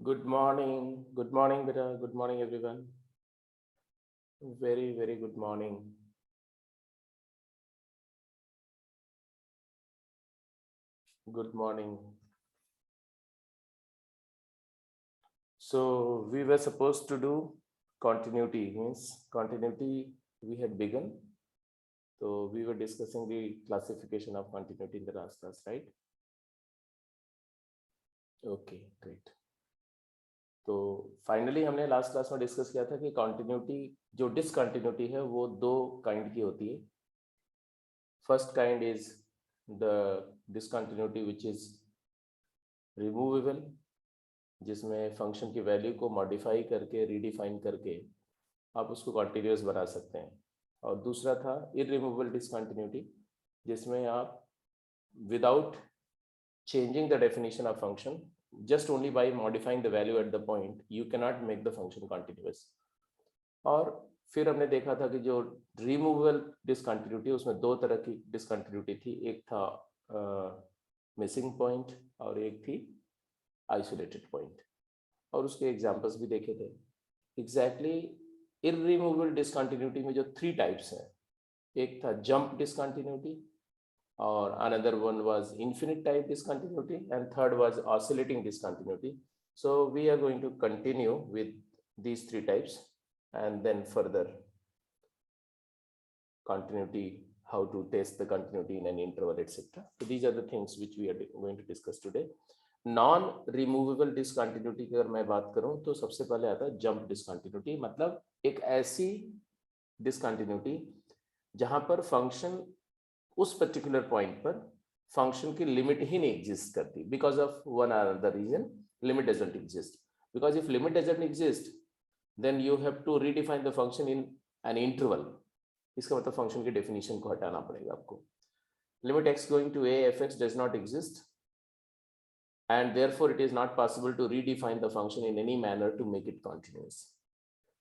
Good morning. Good morning, Beta. Good morning, everyone. Very, very good morning. Good morning. So we were supposed to do continuity. Means continuity we had begun. So we were discussing the classification of continuity in the last class, right? Okay, great. तो finally हमने last class में discuss किया था कि continuity जो discontinuity है वो दो काइंड की होती है. First kind is the discontinuity which is removable, जिसमें फंक्शन की वैल्यू को मॉडिफाई करके रीडिफाइन करके आप उसको कॉन्टिन्यूस बना सकते हैं. और दूसरा था इररिमूवेबल डिसकंटिन्यूटी, जिसमें आप without changing the definition of function, just only by modifying the value at the point, you cannot make the function continuous. और फिर हमने देखा था कि जो रिमूवेबल डिसकंटिन्यूटी उसमें दो तरह की डिसकंटिन्यूटी थी. एक था मिसिंग पॉइंट और एक थी आइसोलेटेड पॉइंट, और उसके एग्जांपल्स भी देखे थे. एग्जैक्टली इररिमूवेबल डिसकंटिन्यूटी में जो थ्री टाइप्स हैं, एक था jump discontinuity, or another one was infinite type discontinuity, and third was oscillating discontinuity. So we are going to continue with these three types and then further continuity, how to test the continuity in an interval, etc. So these are the things which we are going to discuss today. Non removable discontinuity की अगर मैं बात करूं तो सबसे पहले आता है जंप डिसकंटिन्यूटी. मतलब एक ऐसी डिसकंटिन्यूटी जहां पर फंक्शन उस पर्टिकुलर पॉइंट पर फंक्शन की लिमिट ही नहीं एग्जिस्ट करती, because of one or the reason limit doesn't exist. Because if limit doesn't exist then you have to redefine the function in an interval. इसका मतलब फंक्शन की definition को हटाना पड़ेगा आपको. Limit X going to A F X does not exist and therefore it is not possible to redefine the function in any manner to make it continuous.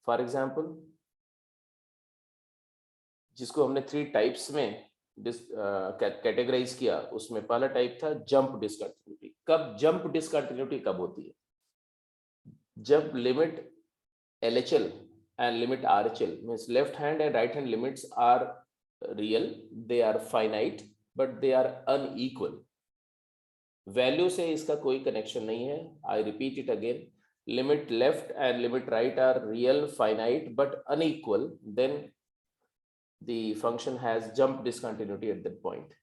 For example, जिसको हमने three types में categorise किया, उसमें पहला type था jump discontinuity. कब jump discontinuity कब होती है? जब limit LHL and limit RHL means left hand and right hand limits are real, they are finite but they are unequal. Value से इसका कोई कनेक्शन नहीं है. I repeat it again, limit left and limit right are real, finite but unequal, then the function has jump discontinuity at that point.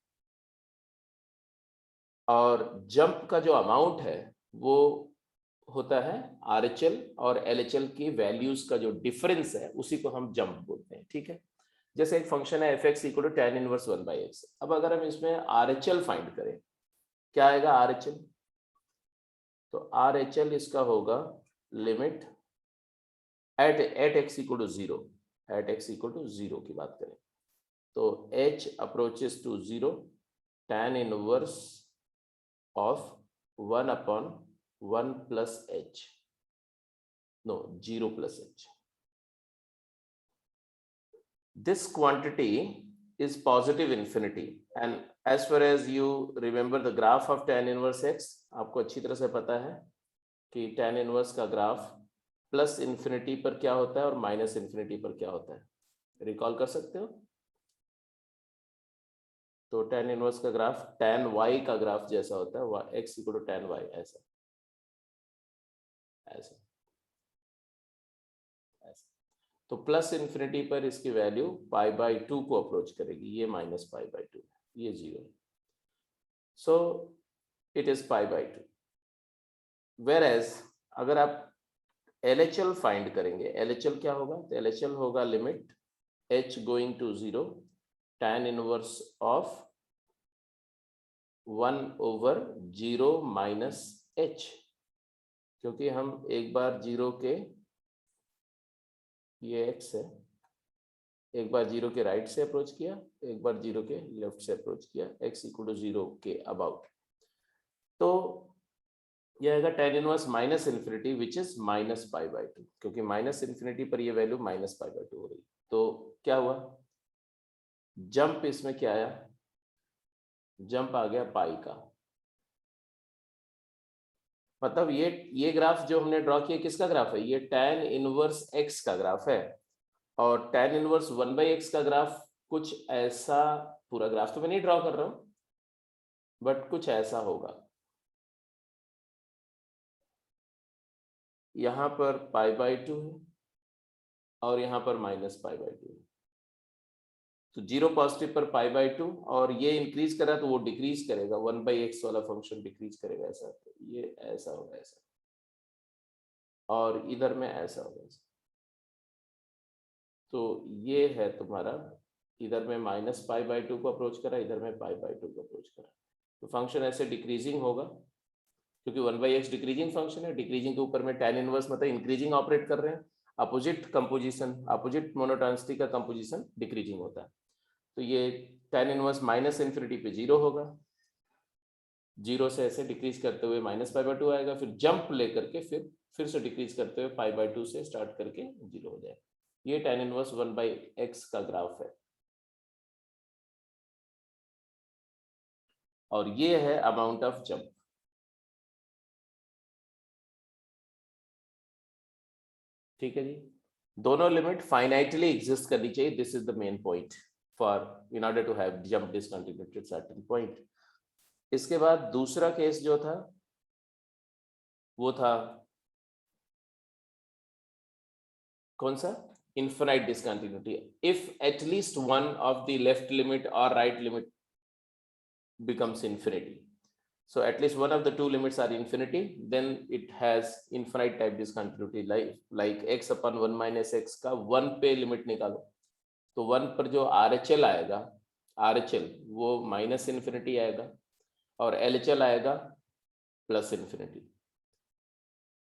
और jump का जो amount है वो होता है RHL और LHL की वैल्यूज का जो डिफरेंस है उसी को हम जंप बोलते हैं. ठीक है, जैसे एक फंक्शन है f(x) = tan इनवर्स 1/x. अब अगर हम इसमें RHL फाइंड करें, क्या आएगा RHL? तो RHL इसका होगा limit at x = 0, at x = 0 की बात करें तो h approaches to 0, tan inverse of 1/1 plus h, no, 0 plus h. This quantity is positive infinity, and as far as you remember the graph of tan inverse x, आपको अच्छी तरह से पता है कि tan inverse का ग्राफ प्लस इन्फिनिटी पर क्या होता है और माइनस इन्फिनिटी पर क्या होता है, रिकॉल कर सकते हो? तो tan इनवर्स का ग्राफ tan y का ग्राफ जैसा होता है, x = tan y, ऐसा ऐसा ऐसा. तो प्लस इन्फिनिटी पर इसकी वैल्यू π/2 को अप्रोच करेगी, ये -π/2, ये 0 है. So it is π/2. Whereas अगर आप LHL फाइंड करेंगे, LHL क्या होगा? तो LHL होगा limit h going to 0, tan inverse of 1/0 minus h, क्योंकि हम एक बार 0 के, ये x है, एक बार 0 के राइट से अप्रोच किया, एक बार 0 के लेफ्ट से अप्रोच किया, x = 0 के अबाउट. तो यह आएगा tan inverse minus infinity which is -π/2, क्योंकि माइनस इन्फिनिटी पर ये वैल्यू -π/2 हो रही. तो क्या हुआ? जंप इसमें क्या आया? जंप आ गया पाई का. मतलब ये ग्राफ जो हमने ड्रॉ किया किसका ग्राफ है, ये tan इनवर्स x का ग्राफ है, और tan इनवर्स 1/x का ग्राफ कुछ ऐसा, पूरा ग्राफ तो मैं नहीं ड्रॉ कर रहा हूं बट कुछ ऐसा होगा। यहां पर π/2 है और यहां पर -π/2 है, तो 0 पॉजिटिव पर π/2, और ये इंक्रीज कर रहा है तो वो डिक्रीज करेगा, 1/x वाला फंक्शन डिक्रीज करेगा, ऐसा तो ये ऐसा होगा ऐसा, और इधर में ऐसा होगा ऐसा। तो ये है तुम्हारा, इधर में -π/2 को अप्रोच करा, इधर में π/2 को अप्रोच करा, तो फंक्शन ऐसे डिक्रीजिंग होगा, क्योंकि 1/x डिक्रीजिंग फंक्शन है, डिक्रीजिंग के ऊपर में tan इनवर्स मतलब इंक्रीजिंग ऑपरेट कर रहे हैं, अपोजिट कंपोजिशन, अपोजिट मोनोटॉनिसिटी का कंपोजिशन डिक्रीजिंग होता है, तो ये tan इनवर्स -∞ पे 0 होगा, 0 से ऐसे डिक्रीज करते हुए -π/2 आएगा, फिर जंप लेकर के फिर से डिक्रीज करते हुए π/2 से स्टार्ट करके 0 हो जाएगा। ये tan इनवर्स 1/x का ग्राफ है, और ये है अमाउंट ऑफ जंप। ठीक है जी, दोनों लिमिट फाइनाइटली एग्जिस्ट करनी चाहिए, this is the main point for in order to have jump discontinuity at certain point. इसके बाद दूसरा केस जो था वो था कौन सा, infinite discontinuity, if at least one of the left limit or right limit becomes infinity, so at least one of the two limits are infinity, then it has infinite type discontinuity, like x upon 1 minus x का 1 पे limit निकालो, तो 1 पर जो RHL आएगा, RHL वो minus infinity आएगा, और LHL आएगा प्लस इन्फिनिटी,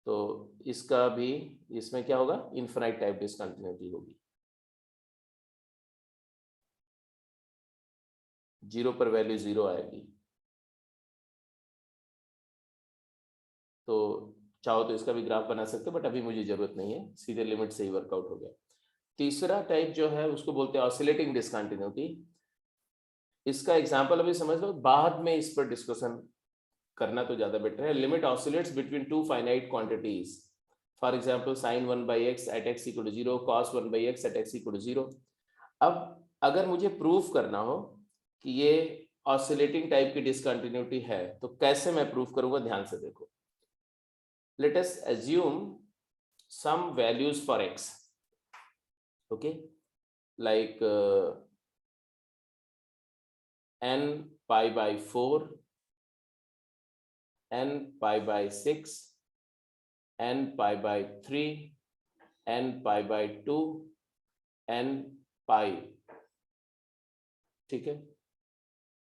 तो इसका भी, इसमें क्या होगा, इन्फिनाइट टाइप डिसकंटिन्यूटी होगी, 0 पर वैल्यू 0 आएगी, तो चाहो तो इसका भी ग्राफ बना सकते हो, बट अभी मुझे जरूरत नहीं है, सीधे लिमिट से ही वर्कआउट हो गया। तीसरा टाइप जो है उसको बोलते हैं ऑसिलेटिंग डिसकंटिन्यूटी, इसका एग्जांपल अभी समझ लो, बाद में इस पर डिस्कशन करना तो ज्यादा बेटर है। Limit oscillates between two finite quantities, for example sin 1/x at x equal to 0, cos 1/x at x equal to 0। अब अगर मुझे प्रूफ करना हो कि ये ऑसिलेटिंग टाइप की डिसकंटिन्यूटी है, तो कैसे मैं प्रूफ करूंगा, ध्यान से देखो। Let us assume some values for x, okay, like n π/4, n π/6, n π/3, n π/2, n π, ठीक है,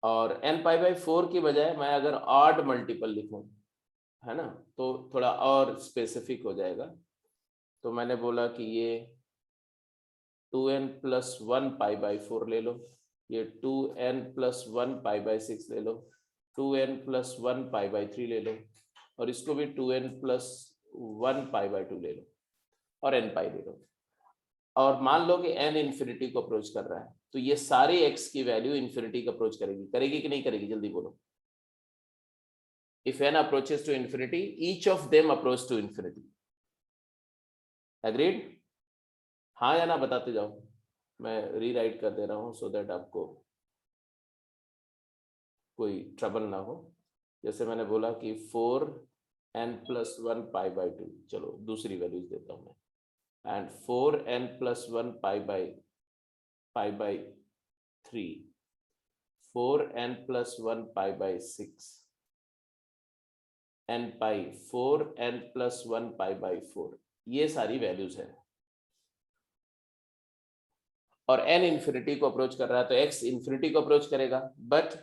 और n π/4 की बजाय मैं अगर ऑड मल्टीपल लिखूं, है ना, तो थोड़ा और स्पेसिफिक हो जाएगा, तो मैंने बोला कि ये 2n + 1 π/4 ले लो, ये 2n + 1 π/6 ले लो, 2n + 1 π/3 ले लो, और इसको भी 2n + 1 π/2 ले लो, और n पाई ले लो, और मान लो कि n इन्फिनिटी को अप्रोच कर रहा है, तो ये सारी x की वैल्यू इन्फिनिटी को अप्रोच करेगी, करेगी कि नहीं करेगी, जल्दी बोलो। If n approaches to infinity, each of them approach to infinity. Agreed? हाँ या ना बताते जाओ, मैं रीराइट कर दे रहा हूँ सो दैट आपको कोई ट्रबल ना हो। जैसे मैंने बोला कि 4n + 1 π/2, चलो दूसरी वैल्यूज देता हूँ मैं, and 4n + 1 π/3, 4n + 1 π/6, n π, 4n + 1 π/4, ये सारी वैल्यूज है, और n इन्फिनिटी को अप्रोच कर रहा है, तो x इन्फिनिटी को अप्रोच करेगा, बट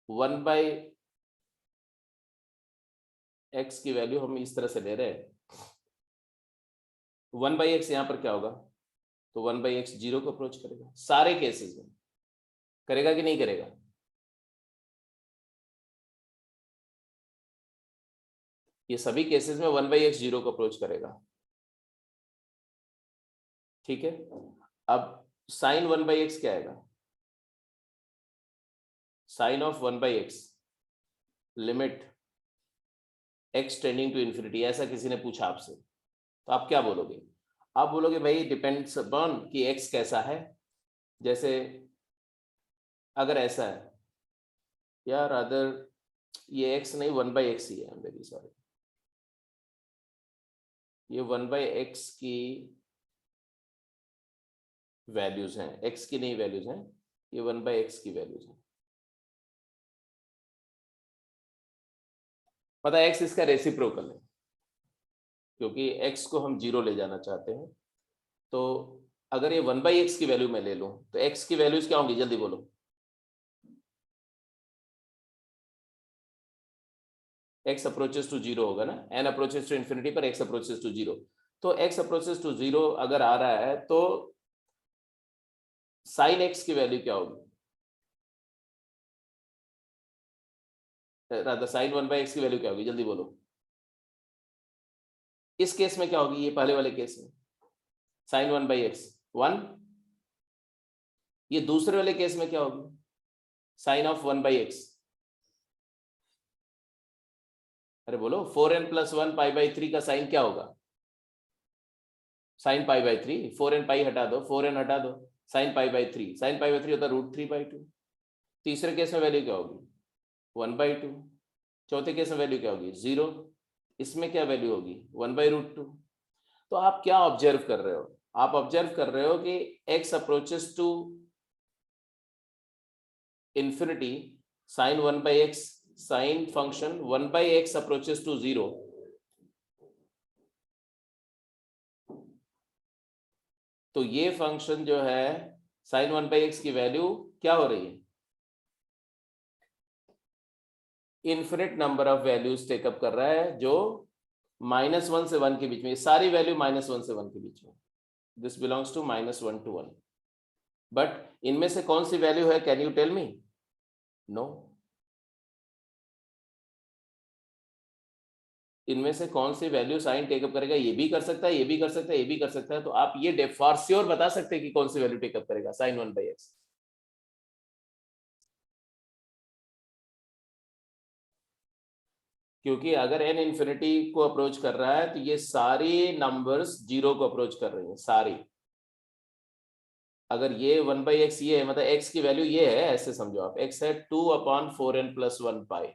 1/x की वैल्यू हम इस तरह से ले रहे हैं, 1/x यहां पर क्या होगा, तो 1/x 0 को अप्रोच करेगा, सारे केसेस में करेगा कि नहीं करेगा, ये सभी केसेस में 1/x 0 को अप्रोच करेगा, ठीक है। अब sin 1/x क्या आएगा, sin of 1/x limit x tending to infinity, ऐसा किसी ने पूछा आपसे, तो आप क्या बोलोगे? आप बोलोगे भाई डिपेंड्स अपॉन कि x कैसा है। जैसे अगर ऐसा है यार, अदर ये x नहीं 1/x ही है, आई एम वेरी सॉरी, ये 1/x की वैल्यूज हैं, x की नहीं वैल्यूज हैं, ये 1/x की वैल्यूज हैं। पता है x इसका रेसिप्रोकल है, क्योंकि x को हम 0 ले जाना चाहते हैं। तो अगर ये 1/x की वैल्यू मैं ले लूं तो x की वैल्यूज क्या होंगी, जल्दी बोलो। x अप्रोचेस टू 0 होगा ना, n अप्रोचेस टू इन्फिनिटी पर x अप्रोचेस टू 0। तो x अप्रोचेस टू 0 अगर आ रहा है तो साइन x की वैल्यू क्या होगी, रादर साइन 1/x की वैल्यू क्या होगी, जल्दी बोलो। इस केस में क्या होगी, ये पहले वाले केस में साइन 1/x 1, ये दूसरे वाले केस में क्या होगी, साइन ऑफ 1/x। अरे बोलो 4n + 1 π/3 का साइन क्या होगा, साइन π/3, 4n पाई हटा दो, 4n हटा दो, साइन π/3, साइन π/3 होता है √3/2। तीसरे केस में वैल्यू क्या होगी 1/2, चौथे केस में वैल्यू क्या होगी 0, इसमें क्या वैल्यू होगी 1/√2। तो आप क्या ऑब्जर्व कर रहे हो, आप ऑब्जर्व कर रहे हो कि x approaches to infinity, sine 1/x, sine function 1/x approaches to 0, तो ये फंक्शन जो है साइन 1/x की वैल्यू क्या हो रही है, infinite number of values take up कर रहा है, जो -1 से 1 के बीच में, सारी वैल्यू -1 से 1 के बीच में, this belongs to -1 to 1। But इनमें से कौन सी वैल्यू है, can you tell me? No, इनमें से कौन सी वैल्यू साइन टेकअप करेगा, ये भी कर सकता है, ये भी कर सकता है, ये भी कर सकता है। तो आप ये फॉर श्योर बता सकते हैं कि कौन सी वैल्यू टेकअप करेगा साइन 1/x। क्योंकि अगर n इन्फिनिटी को अप्रोच कर रहा है तो ये सारी नंबर्स 0 को अप्रोच कर रही हैं, सारी। अगर ये 1/x ये है, मतलब x की वैल्यू ये है, ऐसे समझो आप, x है 2/4n + 1 पाई,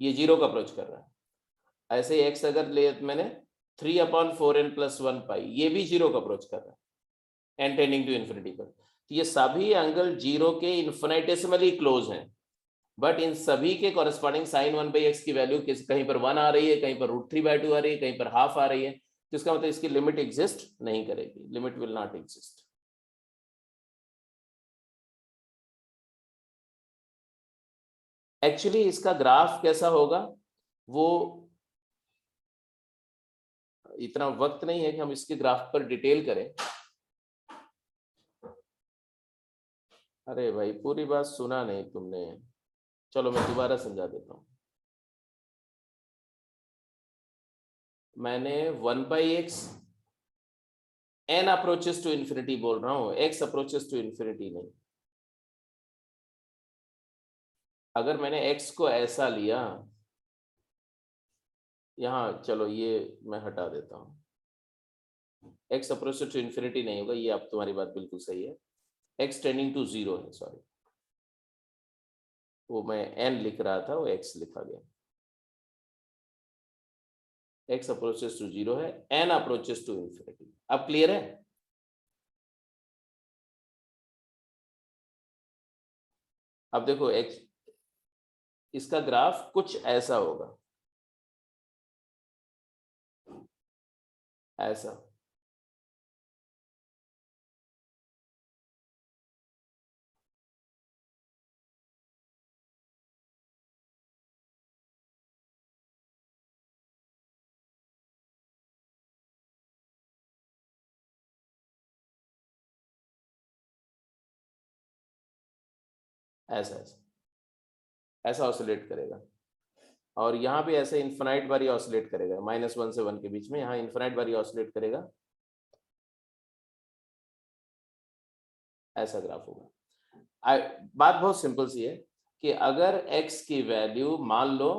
ये 0 को अप्रोच कर रहा है। ऐसे ही x अगर ले मैंने 3/4n + 1 पाई, ये भी 0 को अप्रोच कर रहा है n टेंडिंग टू इन्फिनिटी पर। तो ये सभी एंगल 0 के इन्फिनिटेसिमली क्लोज हैं, बट इन सभी के कॉरेस्पॉन्डिंग साइन 1/x की वैल्यू कहीं पर 1 आ रही है, कहीं पर √3/2 आ रही है, कहीं पर हाफ आ रही है। तो इसका मतलब इसकी लिमिट एग्जिस्ट नहीं करेगी, limit will not exist. Actually इसका ग्राफ कैसा होगा, वो इतना वक्त नहीं है कि हम इसके ग्राफ पर डिटेल करें। अरे भाई पूरी बात सुना नहीं तुमने, चलो मैं दोबारा समझा देता हूं। मैंने 1/x n approaches to infinity बोल रहा हूं, x अप्रोचेस टू इन्फिनिटी नहीं। अगर मैंने x को ऐसा लिया, यहाँ चलो ये मैं हटा देता हूं, x अप्रोचेस टू इन्फिनिटी नहीं होगा, ये अब तुम्हारी बात बिल्कुल सही है, x टेंडिंग टू 0 है, सॉरी वो मैं n लिख रहा था, वो x लिखा गया। x अप्रोचेस टू 0 है, n अप्रोचेस टू इन्फिनिटी। अब क्लियर है? अब देखो x, इसका ग्राफ कुछ ऐसा होगा, ऐसा। ऐसा ऐसा ऐसा ऑसिलेट करेगा, और यहाँ भी ऐसे इन्फिनाइट बारी ऑसिलेट करेगा, -1 से 1 के बीच में, यहाँ इन्फिनाइट बारी ऑसिलेट करेगा, ऐसा ग्राफ होगा। बात बहुत सिंपल सी है कि अगर x की वैल्यू मान लो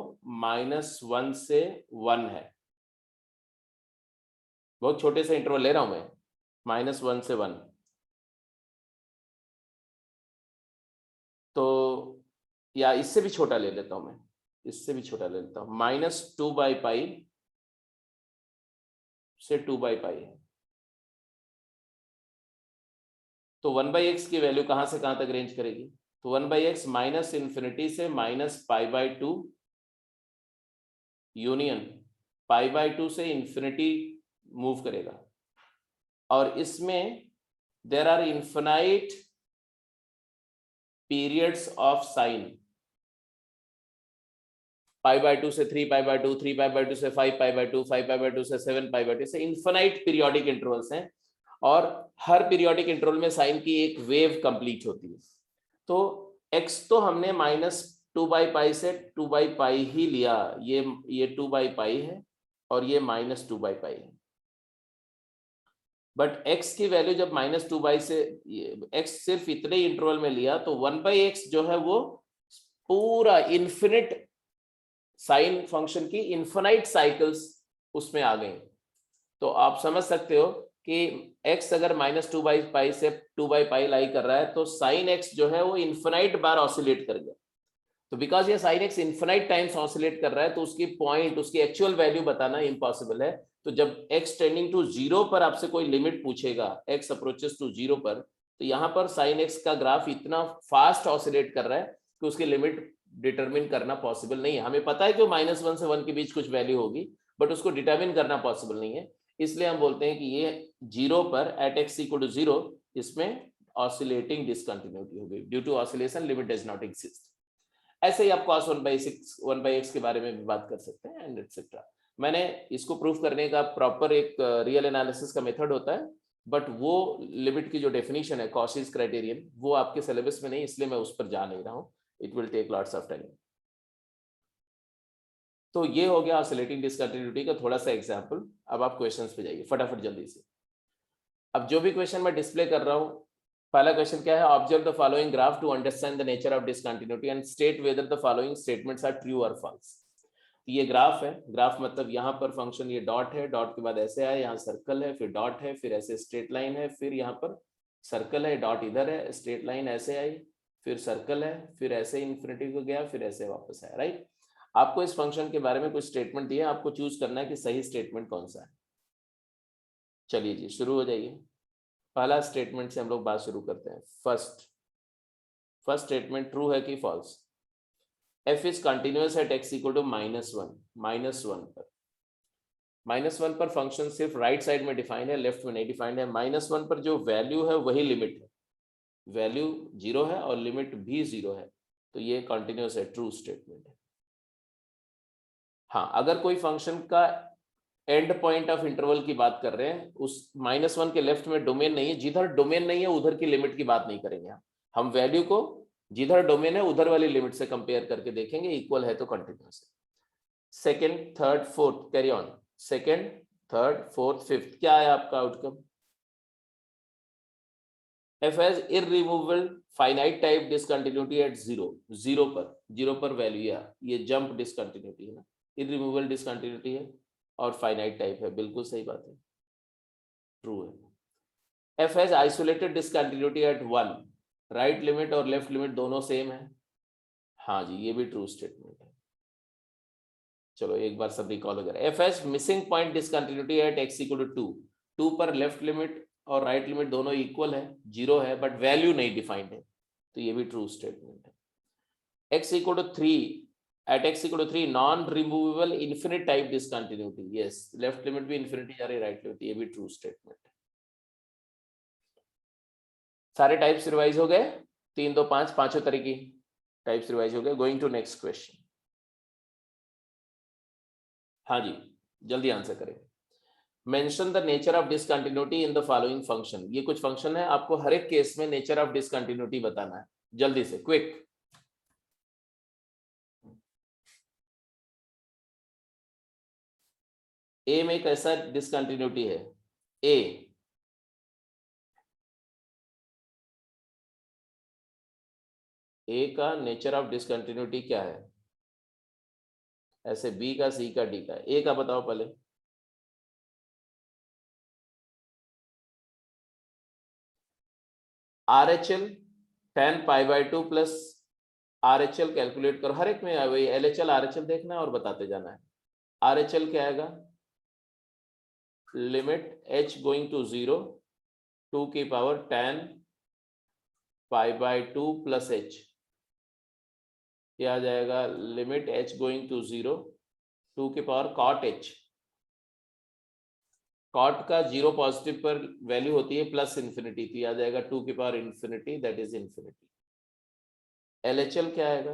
-1 से 1 है, बहुत छोटे से इंटरवल ले रहा हूं मैं, -1 से 1, तो या इससे भी छोटा ले लेता हूं मैं, इससे भी छोटा ले लेता हूं, -2/π से 2/π है, तो 1/x की वैल्यू कहां से कहां तक रेंज करेगी? तो 1/x -∞ से -π/2 यूनियन π/2 से इंफिनिटी मूव करेगा, और इसमें there are infinite periods of sine, π/2 से 3π/2, 3π/2 से 5π/2, 5π/2 से 7π/2, से इन्फिनाइट पीरियोडिक इंटरवल्स हैं, और हर पीरियोडिक इंटरवल में साइन की एक वेव कंप्लीट होती है। तो x तो हमने -2/π से 2/π ही लिया, ये 2/π है और ये -2/π है, बट x की वैल्यू जब -2/, से x सिर्फ इतने इंटरवल में लिया, तो 1/x जो है वो पूरा इन्फिनिट साइन फंक्शन की इन्फिनाइट साइकिल्स उसमें आ गई। तो आप समझ सकते हो कि x अगर -2/π से 2/π लाई कर रहा है, तो साइन x जो है वो इन्फिनाइट बार ऑसिलेट कर गया। तो बिकॉज ये sine x infinite times oscillate कर रहा है, तो उसकी पॉइंट, उसकी एक्चुअल वैल्यू बताना इम्पॉसिबल है। तो जब x टेंडिंग टू 0 पर आपसे कोई लिमिट पूछेगा, x अप्रोचेस टू 0 पर, तो यहाँ पर साइन x का ग्राफ इतना फास्ट ऑसिलेट कर रहा है कि उसकी लिमिट डिटरमिन करना पॉसिबल नहीं है। हमें पता है कि -1 से 1 के बीच कुछ वैल्यू होगी, बट उसको डिटरमिन करना पॉसिबल नहीं है। इसलिए हम बोलते हैं कि ये 0 पर एट x = 0, इसमें ऑसिलेटिंग डिसकंटिन्यूटी होगी, due to oscillation limit does not exist. ऐसे ही आप cos 1/x के बारे में भी बात कर सकते हैं, एंड एटसेट्रा। मैंने इसको प्रूफ करने का प्रॉपर एक रियल एनालिसिस का मेथड होता है, बट वो लिमिट की जो डेफिनेशन है कॉशीज क्राइटेरियन, वो आपके सिलेबस में नहीं, इसलिए मैं उस पर जा नहीं रहा हूँ। It will take lots of time. तो ये हो गया ऑसिलेटिंग डिसकंटिन्यूटी का थोड़ा सा एग्जाम्पल। अब आप क्वेश्चंस पे जाइए फटाफट जल्दी से। अब जो भी क्वेश्चन मैं डिस्प्ले कर रहा हूँ, पहला क्वेश्चन क्या है? Observe the following graph to understand the nature of discontinuity and state whether the following statements are true और फॉल्स। ये ग्राफ है, ग्राफ मतलब यहाँ पर फंक्शन, ये डॉट है, डॉट के बाद ऐसे आए, यहाँ सर्कल है, फिर डॉट है, फिर ऐसे स्ट्रेट लाइन है, फिर यहाँ पर सर्कल है, डॉट इधर है, स्ट्रेट लाइन ऐसे आई, फिर सर्कल है, फिर ऐसे इन्फिनिटी को गया, फिर ऐसे वापस आया, राइट। आपको इस फंक्शन के बारे में कुछ स्टेटमेंट दिए, आपको चूज करना है कि सही स्टेटमेंट कौन सा है। चलिए जी शुरू हो जाइए। पहला स्टेटमेंट से हम लोग बात शुरू करते हैं। फर्स्ट स्टेटमेंट ट्रू है कि false? f is continuous at x = -1 पर। -1 पर फंक्शन सिर्फ राइट साइड में डिफाइंड है, लेफ्ट में नहीं डिफाइंड है। -1 पर जो वैल्यू है वही लिमिट है, वैल्यू 0 है और लिमिट भी 0 है, तो ये कंटिन्यूअस है, ट्रू स्टेटमेंट है। हाँ, अगर कोई फंक्शन का एंड पॉइंट ऑफ इंटरवल की बात कर रहे हैं, उस -1 के लेफ्ट में डोमेन नहीं है, जिधर डोमेन नहीं है उधर की लिमिट की बात नहीं करेंगे। हम वैल्यू को जिधर डोमेन है उधर वाली लिमिट से कंपेयर करके देखेंगे, इक्वल है तो कंटिन्यूअस है। Second, third, fourth, carry on. Second, third, fourth, fifth, क्या है आपका outcome? f has irremovable finite type discontinuity at 0 पर वैल्यू, ये जंप डिसकंटिन्यूटी है ना, irremovable डिसकंटिन्यूटी है और फाइनाइट टाइप है, बिल्कुल सही बात है, ट्रू है। f has isolated discontinuity at 1, right limit और लेफ्ट लिमिट दोनों सेम है, हाँ जी ये भी ट्रू स्टेटमेंट है। चलो एक बार सब रिकॉल हो जाए। f has missing point discontinuity at x = 2 पर लेफ्ट लिमिट और राइट लिमिट दोनों इक्वल है, 0 है, बट वैल्यू नहीं डिफाइंड है, तो ये भी ट्रू स्टेटमेंट है। x = 3 at x = 3 non removable infinite type discontinuity, yes, left limit भी इन्फिनिटी जा रही है, राइट लिमिट, ये भी ट्रू स्टेटमेंट है। सारे टाइप्स रिवाइज हो गए, 3, 2, 5, पांचों तरह की टाइप्स रिवाइज हो गए। Going to next question. हाँ जी जल्दी आंसर करें। Mention the nature of discontinuity in the following function. ये कुछ फंक्शन है, आपको हर एक केस में नेचर ऑफ डिसकंटिन्यूटी बताना है, जल्दी से, क्विक। ए में कैसा डिसकंटिन्यूटी है? ए का नेचर ऑफ डिसकंटिन्यूटी क्या है, ऐसे बी का, सी का, डी का, ए का बताओ पहले। R H L 10 π/2 plus R H L calculate करो, हर एक में वही L H L R H L देखना है और बताते जाना है। आर एच एल क्या आएगा, लिमिट एच गोइंग टू 0 2 की पावर 10 π/2 प्लस एच, क्या आ जाएगा, लिमिट एच गोइंग टू 0 2 की पावर कॉट एच। कॉट का 0 पॉजिटिव पर वैल्यू होती है प्लस इन्फिनिटी, तो आ जाएगा 2 की power infinity, that is infinity. L H L क्या आएगा,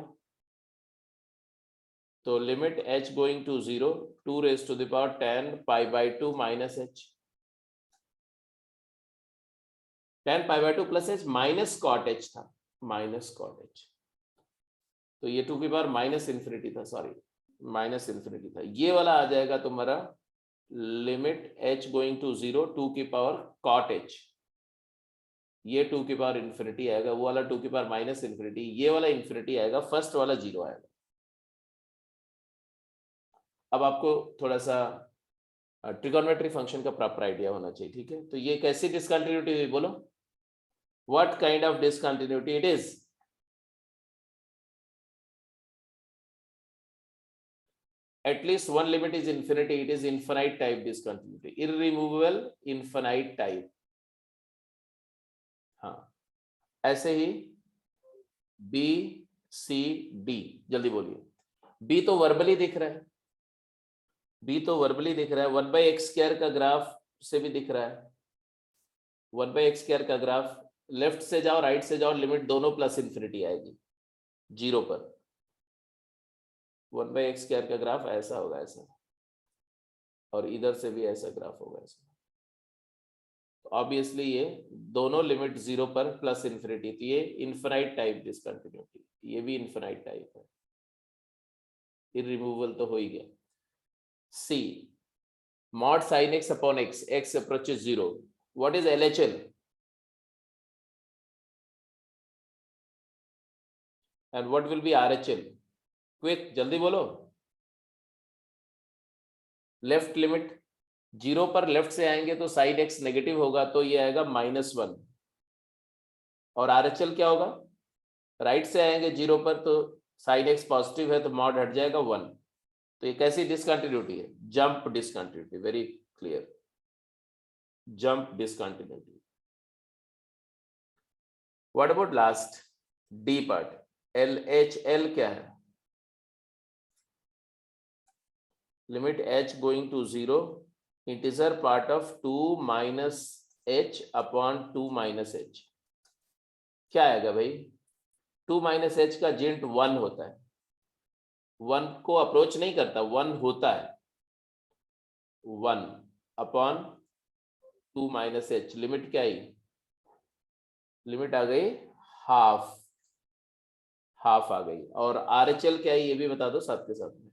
तो limit h going to 0 2 raise to the power 10 π/2 minus h, 10 π/2 plus h minus cot h था, माइनस कॉट एच, तो ये 2 की पावर माइनस इन्फिनिटी था, सॉरी माइनस इन्फिनिटी था। ये वाला आ जाएगा तुम्हारा लिमिट एच गोइंग टू 0 2 की पावर कॉट एच, ये 2 की पावर इन्फिनिटी आएगा, वो वाला 2 की पावर माइनस इन्फिनिटी, ये वाला इन्फिनिटी आएगा, फर्स्ट वाला 0 आएगा। अब आपको थोड़ा सा ट्रिगोनोमेट्री फंक्शन का प्रॉपर आइडिया होना चाहिए, ठीक है। तो ये कैसी डिसकंटिन्यूटी हुई बोलो, what kind of discontinuity it is, at least one limit is infinity, it is infinite type discontinuity, irremovable infinite type। हाँ, ऐसे ही बी सी डी, जल्दी बोलिए। बी तो वर्बली दिख रहा है, बी तो वर्बली दिख रहा है, 1/x² का ग्राफ से भी दिख रहा है, 1/x² का ग्राफ, लेफ्ट से जाओ राइट से जाओ, लिमिट दोनों प्लस इन्फिनिटी आएगी 0 पर। 1/x² का ग्राफ ऐसा होगा, ऐसा, और इधर से भी ऐसा ग्राफ होगा, ऐसा। तो ऑब्वियसली ये दोनों लिमिट 0 पर प्लस इन्फिनिटी, तो ये इन्फिनाइट टाइप डिसकंटिन्यूटी, ये भी इन्फिनाइट टाइप है, इररिमूवेबल तो हो ही गया। सी mod sin x upon x, x approaches 0, what is LHL, and what will be RHL, quick जल्दी बोलो। लेफ्ट लिमिट 0 पर लेफ्ट से आएंगे तो साइन x नेगेटिव होगा, तो ये आएगा -1, और RHL क्या होगा, राइट से आएंगे 0 पर तो साइन x पॉजिटिव है तो मॉड हट जाएगा 1, तो ये कैसी डिसकंटिन्यूटी है, jump discontinuity, very clear, jump discontinuity. What about last D part, LHL क्या है, limit h going to 0 integer part of 2 minus h upon 2 minus h, क्या आएगा भाई, 2 माइनस h का जेंट 1 होता है, 1 को अप्रोच नहीं करता, 1 होता है, 1 अपॉन 2 माइनस h, लिमिट क्या आई, लिमिट आ गई हाफ, हाफ आ गई। और RHL क्या है ये भी बता दो साथ के साथ में,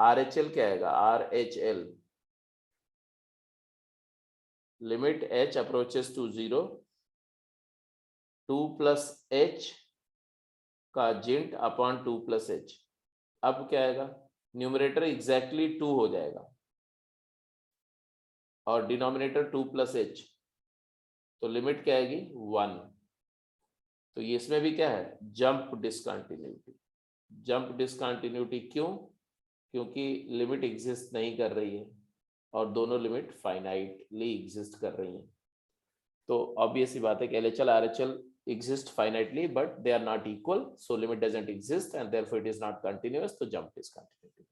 RHL क्या आएगा, RHL limit h approaches to 0 2 plus h का जेंट अपॉन 2 प्लस h, अब क्या आएगा, न्यूमरेटर एग्जैक्टली 2 हो जाएगा और डिनोमिनेटर 2 प्लस h, तो लिमिट क्या आएगी 1, तो ये इसमें भी क्या है, जंप डिसकंटिन्यूटी। जंप डिसकंटिन्यूटी क्यों, क्योंकि लिमिट एग्जिस्ट नहीं कर रही है और दोनों लिमिट फाइनाइटली एग्जिस्ट कर रही हैं, तो ऑब्वियस ही बात है कि LHL RHL exist finitely but they are not equal, so limit doesn't exist and therefore it is not continuous, तो jump discontinuity।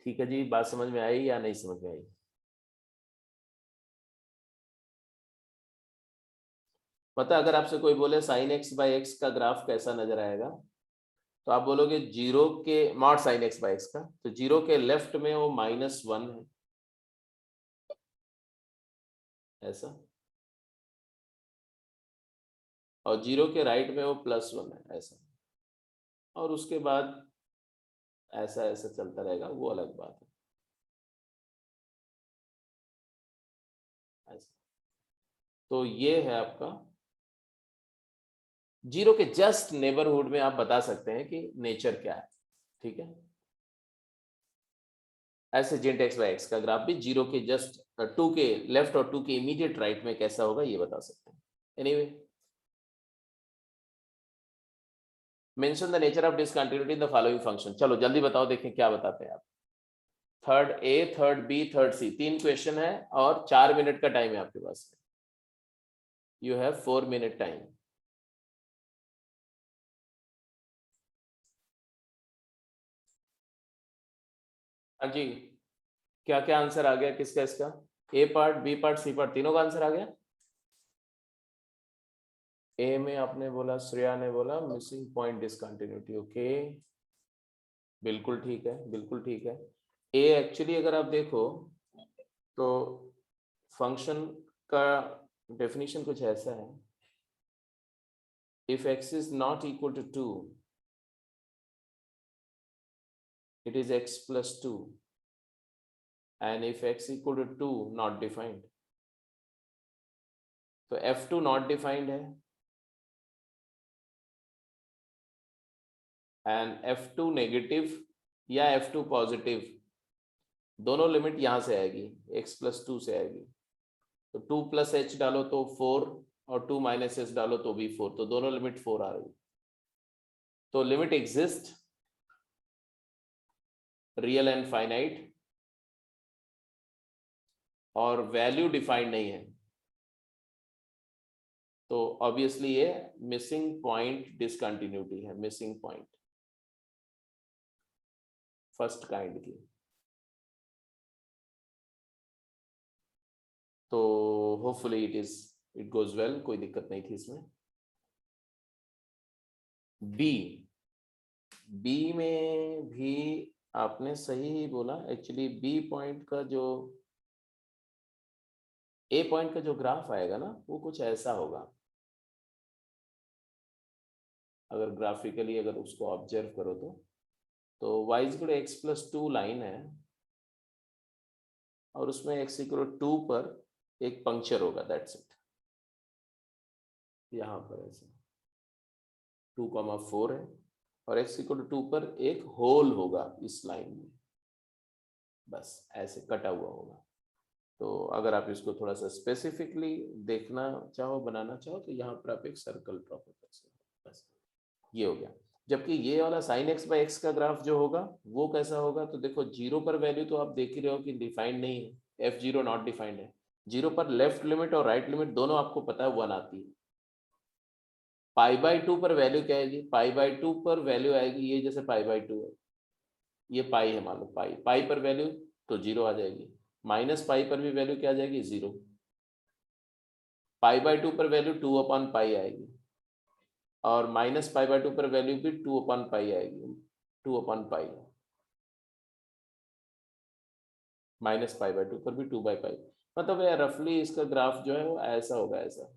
ठीक है जी, बात समझ में आई या नहीं समझ में आई, पता, अगर आपसे कोई बोले sin x/x का ग्राफ कैसा नजर आएगा, तो आप बोलोगे 0 के मॉड sin x/x का, तो 0 के लेफ्ट में वो -1 है, ऐसा, और 0 के राइट में वो +1 है, ऐसा, और उसके बाद ऐसा ऐसा चलता रहेगा, वो अलग बात है, ऐसा। तो ये है आपका जीरो के जस्ट नेबरहुड में आप बता सकते हैं कि नेचर क्या है, ठीक है। ऐसे जेंट एक्स बाई एक्स का ग्राफ भी जीरो के जस्ट 2 के लेफ्ट और 2 के इमीडिएट राइट में कैसा होगा ये बता सकते हैं। Anyway, mention the nature of discontinuity in the following function. चलो जल्दी बताओ, देखें क्या बताते हैं आप। Third A, third B, third C, 3 question है और 4 मिनट का टाइम है आपके पास। You have 4 minute time. हाँ जी, क्या क्या आंसर आ गया किसका इसका? A part, B part, C part, तीनों का आंसर आ गया। ए में आपने बोला, श्रेया ने बोला मिसिंग पॉइंट डिसकंटिन्यूटी, ओके, बिल्कुल ठीक है, बिल्कुल ठीक है। ए एक्चुअली अगर आप देखो तो फंक्शन का डेफिनेशन कुछ ऐसा है, if x is not equal to 2 it is x plus 2 and if x equal to 2 not defined, तो f2 not defined है and f2 नेगेटिव या f2 पॉजिटिव, दोनों लिमिट यहां से आएगी, x plus 2 से आएगी। तो 2 plus h डालो तो 4 और 2 minus h डालो तो भी 4, तो दोनों लिमिट 4 आ रही। तो limit exist real and finite और वैल्यू डिफाइंड नहीं है, तो ऑब्वियसली ये मिसिंग पॉइंट डिसकंटिन्यूटी है, मिसिंग पॉइंट फर्स्ट काइंड की। तो होपफुली इट गोज वेल, कोई दिक्कत नहीं थी इसमें। बी, बी में भी आपने सही ही बोला। एक्चुअली बी पॉइंट का जो, ए पॉइंट का जो ग्राफ आएगा ना वो कुछ ऐसा होगा, अगर ग्राफिकली अगर उसको ऑब्जर्व करो तो y equal to x plus 2 line है और उसमें x इक्वल टू 2 पर एक पंक्चर होगा, दैट्स इट। यहाँ पर ऐसे 2,4 है और x इक्वल टू 2 पर एक होल होगा इस लाइन में, बस ऐसे कटा हुआ होगा। तो अगर आप इसको थोड़ा सा स्पेसिफिकली देखना चाहो, बनाना चाहो, तो यहाँ पर आप एक सर्कल ड्रॉ कर सकते हो, बस ये हो गया। जबकि ये वाला साइन एक्स बाई एक्स का ग्राफ जो होगा वो कैसा होगा, तो देखो जीरो पर वैल्यू तो आप देख ही रहे हो कि डिफाइंड नहीं है, f0 नॉट डिफाइंड है। जीरो पर लेफ्ट लिमिट और राइट लिमिट दोनों आपको पता है 1 आती है। पाई बाई 2 पर वैल्यू क्या आएगी, पाई बाई 2 पर वैल्यू आएगी ये, जैसे पाई बाई 2 है, ये पाई है मान लो, पाई पाई पर वैल्यू तो 0 आ जाएगी। माइनस पाई पर भी वैल्यू क्या आ जाएगी, 0। पाई बाई 2 पर वैल्यू 2 अपॉन पाई आएगी और माइनस पाई बाई 2 पर वैल्यू भी 2 अपॉन पाई आएगी, 2 upon pi. Minus pi by 2 पर भी 2 बाई पाई, मतलब यार रफली इसका ग्राफ जो है वो ऐसा होगा, ऐसा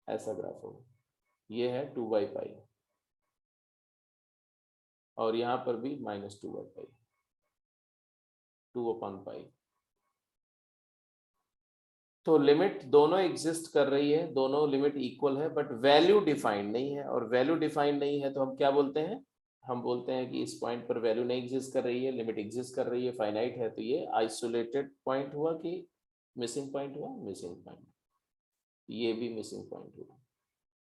ऐसा ग्राफ होगा। ये है 2 बाई पाई और यहाँ पर भी minus 2 by pi, 2 upon pi. तो लिमिट दोनों एग्जिस्ट कर रही है, दोनों लिमिट इक्वल है, बट वैल्यू डिफाइंड नहीं है। और वैल्यू डिफाइंड नहीं है तो हम क्या बोलते हैं, हम बोलते हैं कि इस पॉइंट पर वैल्यू नहीं एग्जिस्ट कर रही है, लिमिट एग्जिस्ट कर रही है, फाइनाइट है। तो ये आइसोलेटेड पॉइंट हुआ कि मिसिंग पॉइंट हुआ, मिसिंग पॉइंट। ये भी मिसिंग पॉइंट हुआ,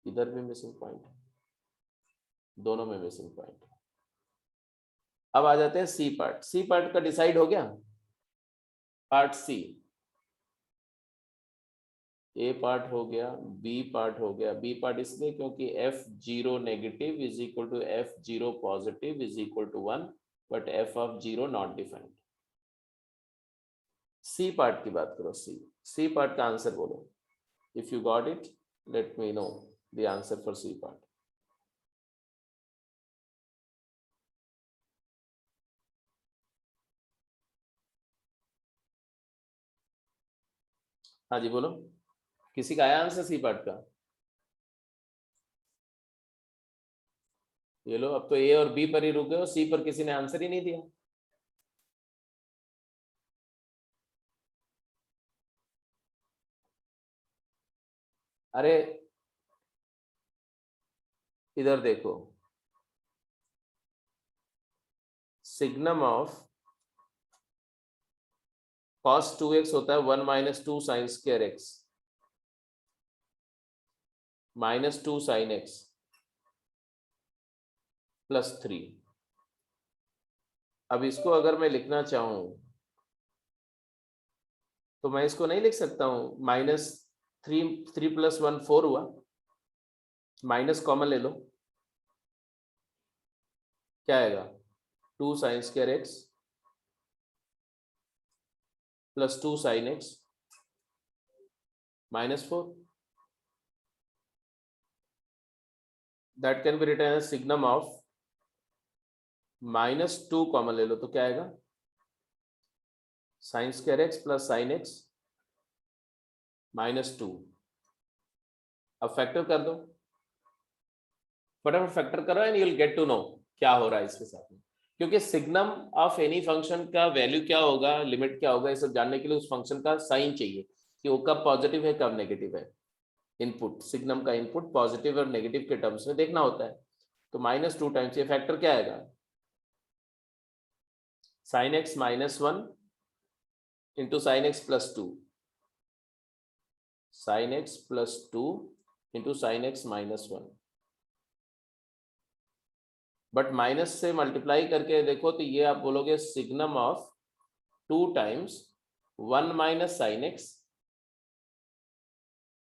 इधर भी मिसिंग पॉइंट है, दोनों में मिसिंग पॉइंट है। अब आ जाते हैं सी पार्ट। सी पार्ट का डिसाइड हो गया, पार्ट सी। ए पार्ट हो गया, बी पार्ट हो गया। बी पार्ट इसलिए क्योंकि f0 negative is equal to f0 positive is equal to 1, but f of 0 not defined. C part की बात करो, सी पार्ट का आंसर बोलो। If you got it let me know the answer for C part. हाँ जी बोलो, किसी का आया आंसर सी पार्ट का? ये लो, अब तो ए और बी पर ही रुक गए हो, सी पर किसी ने आंसर ही नहीं दिया। अरे इधर देखो, सिग्नम ऑफ cos 2x होता है 1 minus 2 sine square x minus 2 sine x plus 3। अब इसको अगर मैं लिखना चाहूं तो मैं इसको नहीं लिख सकता हूं, माइनस 3 प्लस 1 4 हुआ, माइनस कॉमन ले लो, क्या आएगा 2 sine square x plus 2 sine x minus 4। That can be written as signum of minus 2 common ले लो तो क्या आएगा sine square x plus sine x minus 2। अब फैक्टर कर दो, फटाफट फैक्टर करो and you will get to know क्या हो रहा है इसके साथ में। क्योंकि सिग्नम ऑफ एनी फंक्शन का वैल्यू क्या होगा, लिमिट क्या होगा, ये सब जानने के लिए उस फंक्शन का साइन चाहिए कि वो कब पॉजिटिव है कब नेगेटिव है। इनपुट, सिग्नम का इनपुट पॉजिटिव और नेगेटिव के टर्म्स में देखना होता है। तो माइनस 2 टाइम्स ये फैक्टर क्या आएगा sign x minus 1 into sine x plus 2, sine x plus 2 into sine x minus 1। But minus से मल्टीप्लाई करके देखो तो ये आप बोलोगे signum of 2 times 1 minus sine x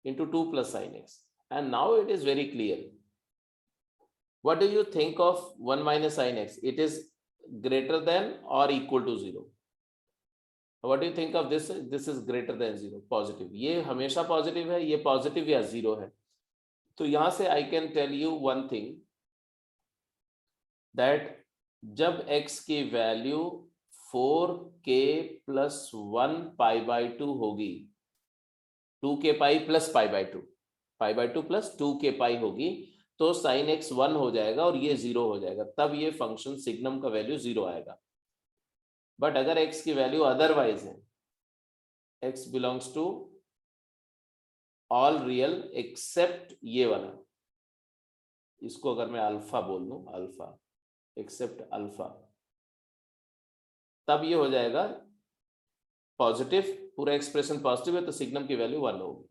into 2 plus sin x, and now it is very clear. What do you think of 1 minus sin x? It is greater than or equal to 0. What do you think of this? This is greater than 0, positive. ये हमेशा positive है, ये positive या 0 है। तो यहाँ से I can tell you one thing, that जब x की value 4k plus 1 pi by 2 होगी, 2k pi plus pi by 2, pi by 2 plus 2k पाई होगी, तो साइन एक्स 1 हो जाएगा और ये 0 हो जाएगा, तब ये फंक्शन सिग्नम का वैल्यू 0 आएगा। बट अगर x की वैल्यू अदरवाइज है, x belongs to all real except ये वाला, इसको अगर मैं अल्फा बोल दूं, अल्फा एक्सेप्ट अल्फा, तब ये हो जाएगा पॉजिटिव, पूरा एक्सप्रेशन पॉजिटिव है तो सिग्नम की वैल्यू 1 होगी।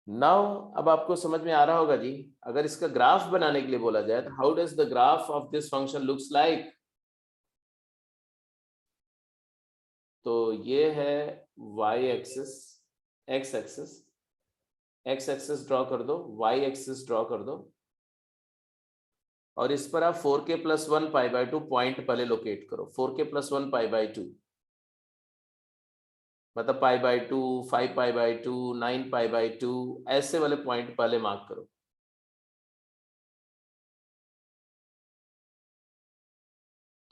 नाउ अब आपको समझ में आ रहा होगा जी, अगर इसका ग्राफ बनाने के लिए बोला जाए तो how does the graph of this function looks like. तो ये है y axis, x axis, x axis draw कर दो, y एक्सिस ड्रॉ कर दो, और इस पर आप 4k plus 1 pi by 2 point पहले लोकेट करो। 4k प्लस 1 पाई बाई 2 मतलब pi by 2, 5 pi by 2, 9 pi by 2, ऐसे वाले पॉइंट पहले मार्क करो।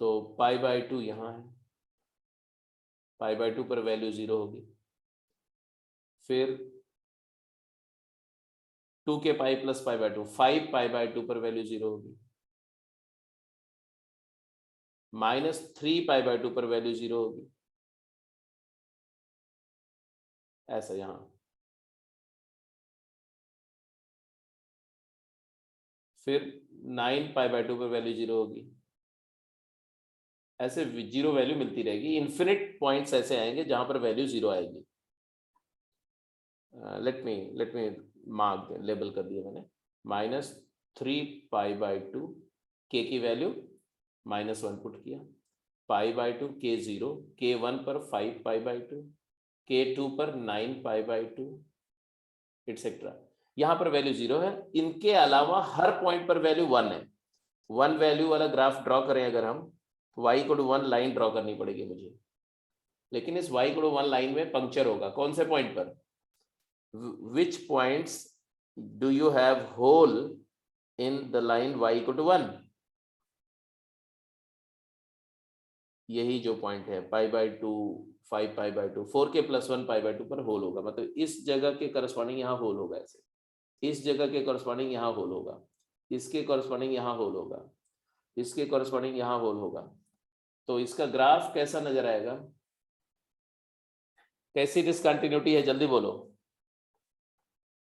तो पाई बाई 2 यहाँ है, पाई बाई 2 पर वैल्यू 0 होगी। फिर 2k pi plus pi by 2, 5 pi by 2 पर वैल्यू 0 होगी। माइनस 3 पाई बाई 2 पर वैल्यू 0 होगी, ऐसा यहाँ। फिर 9 पाई बाई 2 पर वैल्यू 0 होगी, ऐसे 0 वैल्यू मिलती रहेगी। इन्फिनिट पॉइंट्स ऐसे आएंगे जहां पर वैल्यू 0 आएगी। लेट मी मार्क, लेबल कर दिया मैंने। माइनस 3 पाई बाई 2, के की वैल्यू माइनस 1 पुट किया, पाई बाई 2 के 0, के 1 पर 5 पाई बाई 2, के 2 पर 9 पाई बाई 2 एटसेट्रा। यहाँ पर वैल्यू 0 है। इनके अलावा हर पॉइंट पर वैल्यू 1 है। 1 वैल्यू वाला ग्राफ ड्रॉ करें अगर हम, तो y को 1 लाइन ड्रॉ करनी पड़ेगी मुझे, लेकिन इस y को 1 लाइन में पंक्चर होगा कौन से पॉइंट पर, which points do you have hole in the line y equal to 1? यही जो पॉइंट है pi by 2, 5 pi by 2, 4k plus 1 pi by 2 पर होल होगा। मतलब इस जगह के करस्पॉन्डिंग यहाँ होल होगा, ऐसे इस जगह के करस्पॉन्डिंग यहाँ होल होगा, इसके करस्पॉन्डिंग यहाँ होल होगा, इसके करस्पॉन्डिंग यहाँ होल होगा। तो इसका ग्राफ कैसा नजर आएगा, कैसी डिसकंटिन्यूटी है, जल्दी बोलो।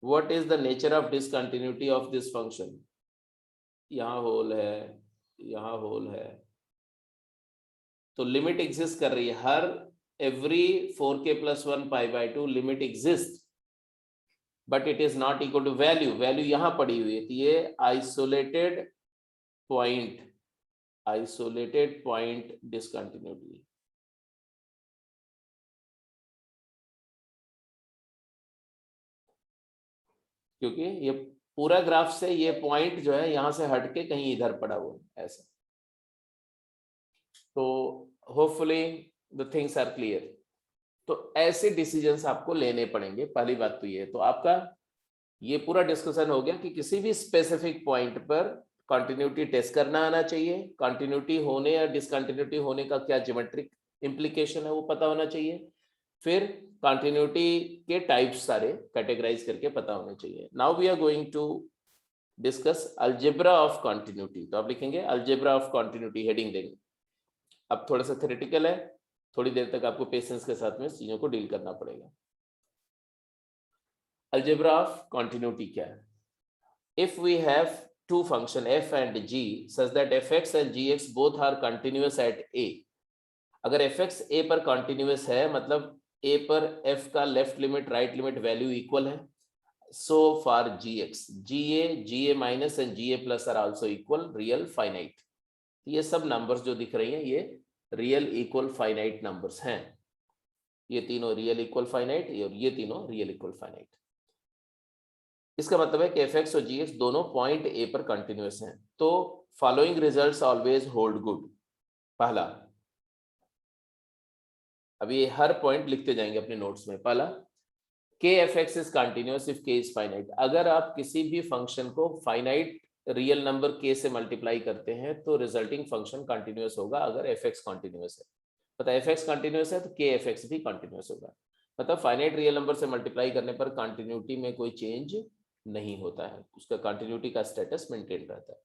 What is the nature of discontinuity of this function? यहाँ होल है, यहाँ होल है, तो लिमिट एग्जिस्ट कर रही है, हर every 4k+1 π/2 limit exist, but it is not equal to value, value यहां पड़ी हुई है, तो ये आइसोलेटेड पॉइंट डिसकंटिन्यूटी। क्योंकि ये पूरा ग्राफ से ये पॉइंट जो है यहां से हटके कहीं इधर पड़ा हुआ है ऐसा। तो hopefully the things are clear. तो ऐसे डिसीजंस आपको लेने पड़ेंगे, पहली बात तो ये। तो आपका ये पूरा डिस्कशन हो गया कि किसी भी स्पेसिफिक पॉइंट पर कंटिन्यूटी टेस्ट करना आना चाहिए, कंटिन्यूटी होने या डिसकंटिन्यूटी होने का क्या ज्योमेट्रिक इंप्लीकेशन है वो पता होना चाहिए, फिर कंटिन्यूटी के टाइप्स सारे कैटेगराइज करके पता होने चाहिए। Now we are going to discuss algebra of continuity. तो आप लिखेंगे अलजेब्रा ऑफ कंटिन्यूटी, हेडिंग देंगे। अब थोड़ा सा थ्योरेटिकल है, थोड़ी देर तक आपको पेशेंस के साथ में चीजों को डील करना पड़ेगा। अलजेब्रा ऑफ कंटिन्यूटी क्या है? If we have two function f and g such that fx and gx both are continuous at a, अगर fx a पर continuous है मतलब a पर f का left limit right limit value equal है, so far gx, ga minus and ga plus are also equal real finite। ये सब numbers जो दिख रही हैं ये रियल इक्वल फाइनाइट नंबर्स हैं, ये तीनों रियल इक्वल फाइनाइट और ये तीनों रियल इक्वल फाइनाइट। इसका मतलब है कि fx और gx दोनों पॉइंट a पर कंटिन्यूअस हैं। तो following results always hold good. पहला, अभी ये हर पॉइंट लिखते जाएंगे अपने नोट्स में। पहला, kfx is continuous if k is finite. अगर आप किसी भी फंक्शन को फाइनाइट रियल नंबर k से मल्टीप्लाई करते हैं तो रिजल्टिंग फंक्शन कंटिन्यूअस होगा अगर fx कंटिन्यूअस है। पता है fx कंटिन्यूअस है तो kfx भी कंटिन्यूअस होगा। मतलब फाइनाइट रियल नंबर से मल्टीप्लाई करने पर कंटिन्यूटी में कोई चेंज नहीं होता है, उसका कंटिन्यूटी का स्टेटस मेंटेन रहता है।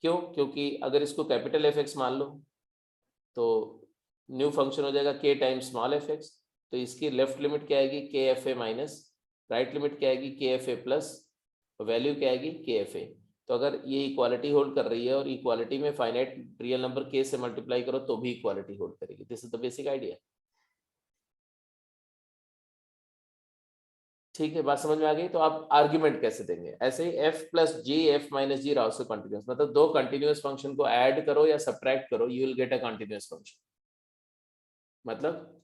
क्यों? क्योंकि अगर इसको कैपिटल fx मान लो तो न्यू फंक्शन हो जाएगा k टाइम्स स्मॉल fx, तो इसकी लेफ्ट लिमिट क्या आएगी kfa माइनस, राइट लिमिट क्या आएगी kfa प्लस, वैल्यू क्या आएगी kfa। तो अगर ये इक्वालिटी होल्ड कर रही है और इक्वालिटी में फाइनाइट रियल नंबर k से मल्टीप्लाई करो तो भी इक्वालिटी होल्ड करेगी। This is the basic idea. ठीक है, बात समझ में आ गई? तो आप आर्ग्यूमेंट कैसे देंगे? ऐसे ही f प्लस जी एफ माइनस जी आल्सो कंटिन्यूअस, मतलब दो कंटिन्यूअस फंक्शन को ऐड करो या सब्ट्रैक्ट करो, you will get a continuous function. मतलब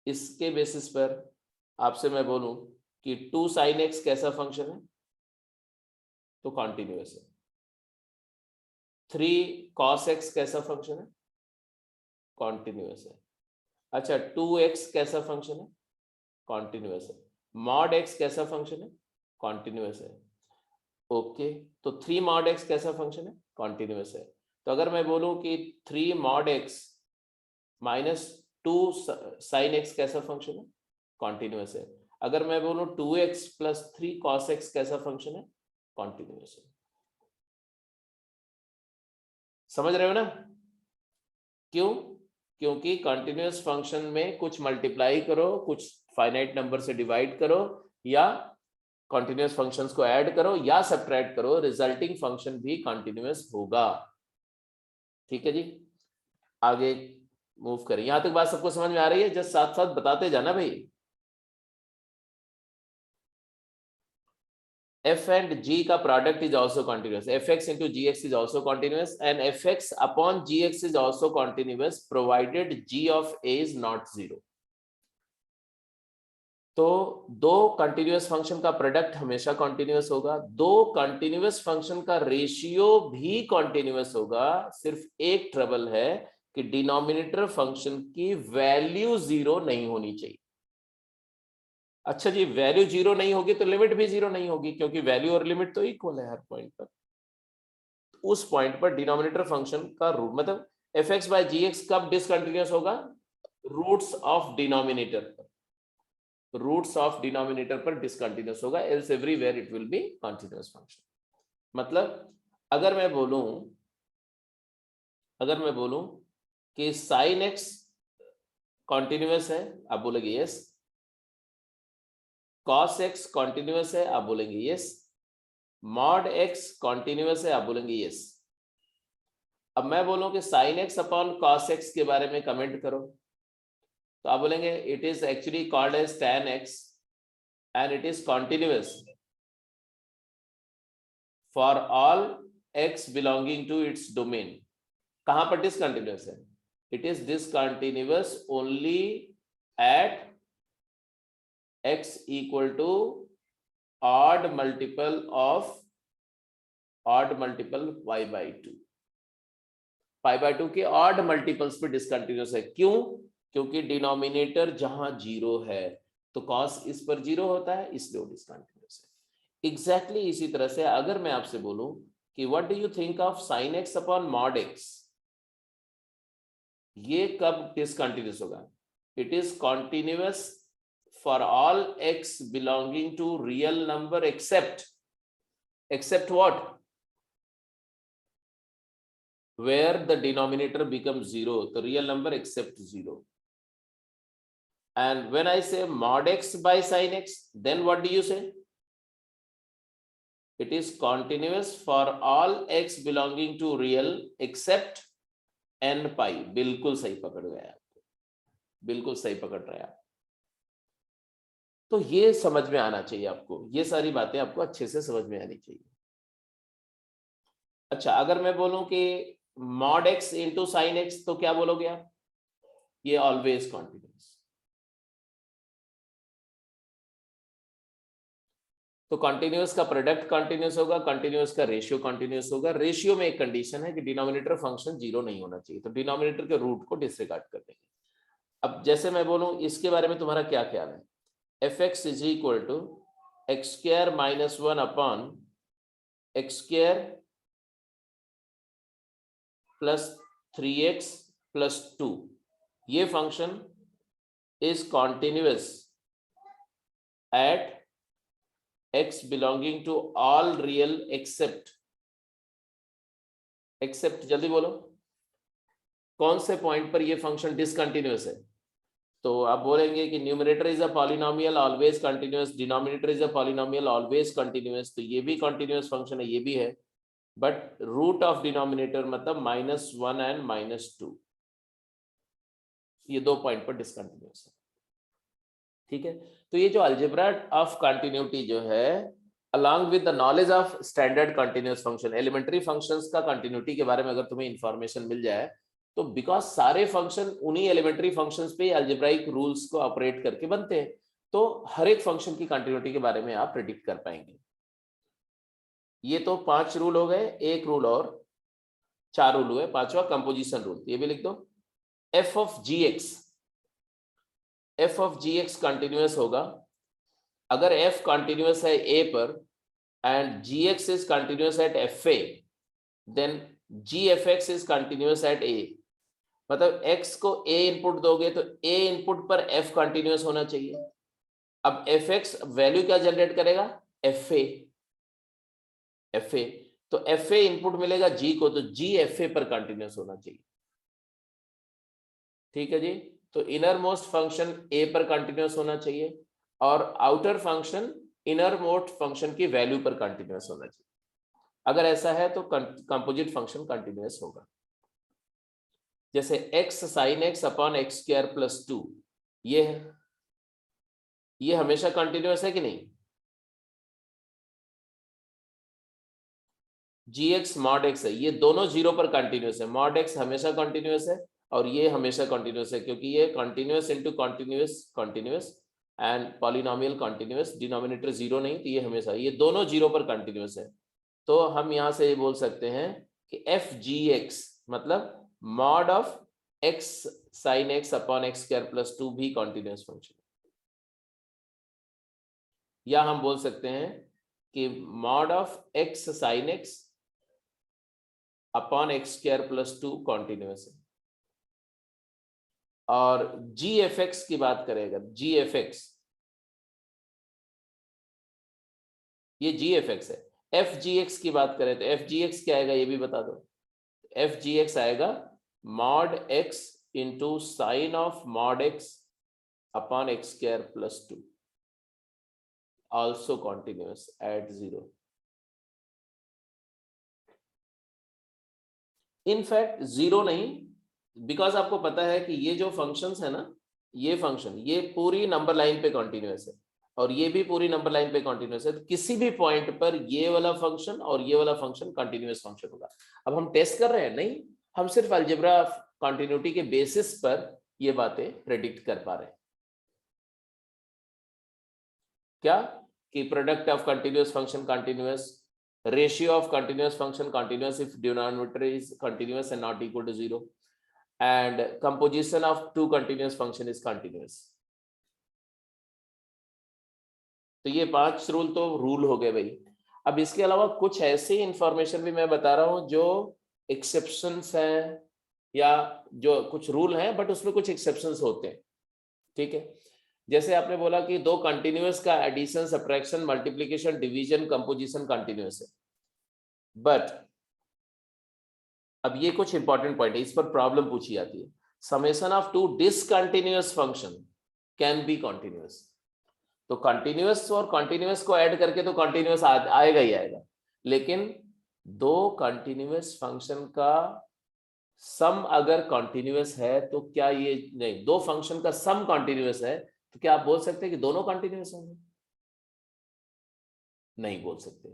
इसके बेसिस पर आपसे मैं बोलूं कि 2 sin x कैसा फंक्शन है तो कंटिन्यूअस है, 3 cos x कैसा फंक्शन है कंटिन्यूअस है। अच्छा 2x कैसा फंक्शन है कंटिन्यूअस है, mod x कैसा फंक्शन है कंटिन्यूअस है। ओके, तो 3 mod x कैसा फंक्शन है कंटिन्यूअस है। तो अगर मैं बोलूं कि 3 mod x minus 2 sin x कैसा फंक्शन है कंटिन्यूअस है। अगर मैं बोलूं 2x प्लस 3 cos x कैसा फंक्शन है कंटिन्यूअस है। समझ रहे हो ना? क्यों? क्योंकि कंटिन्यूअस फंक्शन में कुछ मल्टीप्लाई करो, कुछ फाइनाइट नंबर से डिवाइड करो, या कंटिन्यूअस फंक्शंस को ऐड करो या सब्ट्रैक्ट करो, रिजल्टिंग फंक्शन भी कंटिन्यूअस होगा। ठीक है जी, आगे मूव करें। यहां तक बात सबको समझ में आ रही है? जस्ट साथ साथ बताते जाना भाई। f and g का product is also continuous, fx into gx is also continuous and fx upon gx is also continuous provided g of a is not 0। तो दो कंटिन्यूअस फंक्शन का प्रोडक्ट हमेशा कंटिन्यूअस होगा, दो कंटिन्यूअस फंक्शन का ratio भी continuous होगा। सिर्फ एक ट्रबल है कि डिनोमिनेटर फंक्शन की वैल्यू 0 नहीं होनी चाहिए। अच्छा जी, वैल्यू 0 नहीं होगी तो लिमिट भी 0 नहीं होगी, क्योंकि वैल्यू और लिमिट तो इक्वल है हर पॉइंट पर। उस पॉइंट पर डिनोमिनेटर फंक्शन का रूट मतलब fx बाय gx कब डिसकंटिन्यूअस होगा? रूट्स ऑफ डिनोमिनेटर पर, रूट्स ऑफ डिनोमिनेटर पर डिसकंटिन्यूअस होगा, else everywhere it will be continuous function. मतलब अगर मैं बोलूं कि sin x कंटिन्यूअस है, आप बोलोगे यस, cos x कॉन्टिन्यूअस है, आप बोलेंगे यस। मॉड x कॉन्टिन्यूअस है, आप बोलेंगे यस। अब मैं बोलूं कि sin x upon cos x के बारे में कमेंट करो, तो आप बोलेंगे it is actually called as tan x and it is continuous for all x belonging to its domain. कहां पर डिसकंटिन्यूअस है? It is discontinuous only at x equal to odd multiple of odd multiple y by 2, pi by 2 के odd multiples पे discontinuous है। क्यों? क्योंकि denominator जहां zero है तो कॉस इस पर जीरो होता है, इसलिए डिसकंटिन्यूअस है। एग्जैक्टली इसी तरह से अगर मैं आपसे बोलूं कि what do you think of sine x upon mod x, ये कब डिसकंटिन्यूअस होगा? It is continuous for all x belonging to real number except what? Where the denominator becomes zero, the real number except zero. And when I say mod x by sin x, then what do you say? It is continuous for all x belonging to real except n pi. बिल्कुल सही पकड़ गए आप, बिल्कुल सही पकड़ रहे हैं आप। तो ये समझ में आना चाहिए आपको, ये सारी बातें आपको अच्छे से समझ में आनी चाहिए। अच्छा, अगर मैं बोलूं कि mod x into sine x, तो क्या बोलोगे आप? ये ऑलवेज कॉन्टिन्यूअस। तो कॉन्टिन्यूअस का प्रोडक्ट कॉन्टिन्यूअस होगा, कॉन्टिन्यूअस का रेशियो कॉन्टिन्यूअस होगा। रेशियो में एक कंडीशन है कि डिनोमिनेटर फंक्शन जीरो नहीं होना चाहिए, तो डिनोमिनेटर के रूट को डिसरिगार्ड कर देंगे। अब जैसे मैं बोलूं, इसके बारे में तुम्हारा क्या ख्याल है? F x is equal to x square minus 1 upon x square plus 3x प्लस 2, ये function is continuous at x belonging to all real except जल्दी बोलो, कौन से पॉइंट पर ये फंक्शन डिसकंटिन्यूअस है? तो आप बोलेंगे कि numerator is a polynomial always continuous, denominator is a polynomial always continuous, तो ये भी कंटिन्यूअस फंक्शन है, ये भी है, बट रूट ऑफ डिनोमिनेटर मतलब -1 एंड -2, ये 2 पॉइंट पर डिसकंटिन्यूअस है। ठीक है, तो ये जो अलजेब्रा ऑफ कंटिन्यूटी जो है, along with the knowledge of standard continuous function, elementary functions का continuity के बारे में अगर तुम्हें इंफॉर्मेशन मिल जाए, तो बिकॉज सारे फंक्शन उन्हीं एलिमेंट्री फंक्शंस पे अल्जेब्राइक रूल्स को ऑपरेट करके बनते हैं, तो हर एक फंक्शन की कंटिन्यूटी के बारे में आप प्रेडिक्ट कर पाएंगे। ये तो 5 रूल हो गए, एक रूल और 4 रूल हुए, 5वां कंपोजिशन रूल, ये भी लिख दो। F of g x continuous होगा अगर f कंटिन्यूअस है a पर and gx is continuous at fa, then gfx is continuous at a। मतलब x को a इनपुट दोगे तो a इनपुट पर f कंटिन्यूअस होना चाहिए। अब fx वैल्यू क्या जनरेट करेगा? fa, तो fa इनपुट मिलेगा g को, तो g fa पर कंटिन्यूअस होना चाहिए। ठीक है जी, तो इनर मोस्ट फंक्शन a पर कंटिन्यूअस होना चाहिए और outer function inner most function की वैल्यू पर कंटिन्यूअस होना चाहिए। अगर ऐसा है तो कंपोजिट फंक्शन कंटिन्यूअस होगा। जैसे x sine x upon x square plus 2, ये हमेशा कंटिन्यूअस है कि नहीं? gx मॉड x है, ये दोनों जीरो पर कंटिन्यूअस है। मॉड x हमेशा कंटिन्यूअस है और ये हमेशा कंटिन्यूअस है, क्योंकि ये continuous into continuous and polynomial continuous, denominator zero नहीं, तो ये हमेशा, ये दोनों जीरो पर कंटिन्यूअस है। तो हम यहां से ये बोल सकते हैं कि एफ जी एक्स मतलब mod of x sign x upon x square plus 2 भी कंटिन्यूअस फंक्शन, या हम बोल सकते हैं कि mod of x sign x upon x square plus 2 continuous है। और जी एफ एक्स की बात करें अगर, जी एफ एक्स, ये जी एफ एक्स है, एफ जी एक्स की बात करें तो एफ जी एक्स क्या आएगा ये भी बता दो। एफ जी एक्स आएगा mod x into sine of mod x upon x square plus 2। also continuous at 0. In fact 0 नहीं, बिकॉज आपको पता है कि ये जो फंक्शंस है ना, ये फंक्शन ये पूरी नंबर लाइन पे कॉन्टिन्यूस है और ये भी पूरी नंबर लाइन पे कॉन्टिन्यूस है, तो किसी भी पॉइंट पर ये वाला फंक्शन और ये वाला फंक्शन कॉन्टिन्यूस फंक्शन होगा। अब हम टेस्ट कर रहे हैं नहीं, हम सिर्फ अलजेब्रा कॉन्टिन्यूटी के बेसिस पर ये बातें प्रेडिक्ट कर पा रहे हैं। क्या कि product of continuous function continuous, ratio of continuous function continuous if denominator is continuous and not equal to 0, and composition of two continuous function is continuous. तो ये 5 रूल तो रूल हो गए भाई। अब इसके अलावा कुछ ऐसी इंफॉर्मेशन भी मैं बता रहा हूं जो एक्सेप्शंस हैं, या जो कुछ रूल हैं बट उसमें कुछ एक्सेप्शंस होते हैं, ठीक है। जैसे आपने बोला कि दो कंटिन्यूअस का addition, subtraction, multiplication, division, composition continuous है, बट अब ये कुछ इंपॉर्टेंट पॉइंट है, इस पर प्रॉब्लम पूछी जाती है। Summation of two discontinuous function can be continuous. तो कंटिन्यूअस और कंटिन्यूअस को ऐड करके तो कंटिन्यूअस आएगा ही आएगा, लेकिन दो कंटिन्यूअस फंक्शन का सम अगर कंटिन्यूअस है तो क्या ये नहीं, दो फंक्शन का सम कंटिन्यूअस है तो क्या आप बोल सकते हैं कि दोनों कंटिन्यूअस होंगे? नहीं बोल सकते,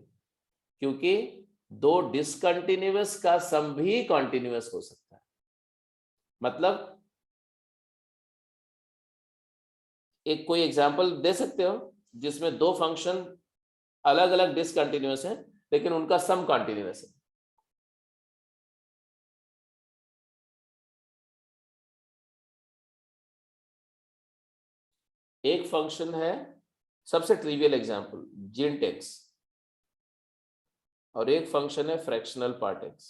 क्योंकि दो डिसकंटिन्यूअस का सम भी कंटिन्यूअस हो सकता है। मतलब एक कोई एग्जांपल दे सकते हो जिसमें दो फंक्शन अलग अलग डिसकंटिन्यूअस हैं लेकिन उनका सम कंटिन्यूअस है? एक फंक्शन है, सबसे ट्रिवियल एग्जांपल जिंट एक्स, और एक फंक्शन है fractional part x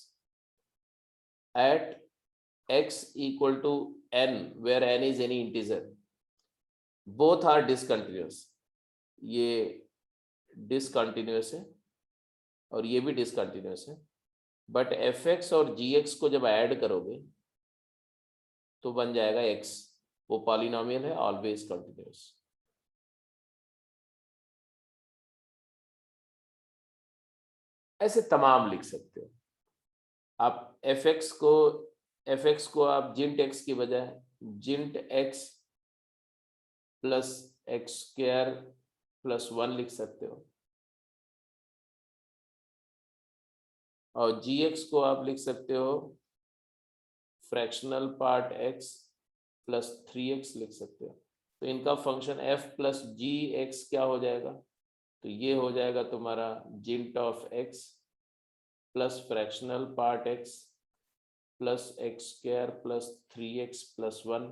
at x equal to n where n is any integer, both are discontinuous। ये डिसकंटिन्यूअस है और ये भी डिसकंटिन्यूअस है, बट fx और gx को जब ऐड करोगे तो बन जाएगा x, वो पॉलिनोमियल है, ऑलवेज कंटिन्यूअस। ऐसे तमाम लिख सकते हो आप। fx को आप जिंट x की बजाय जिंट x plus x square plus 1 लिख सकते हो, और gx को आप लिख सकते हो fractional part x plus 3x लिख सकते हो। तो इनका function f plus g x क्या हो जाएगा? तो ये हो जाएगा तुम्हारा GINT of x plus fractional part x plus x square plus 3x plus 1।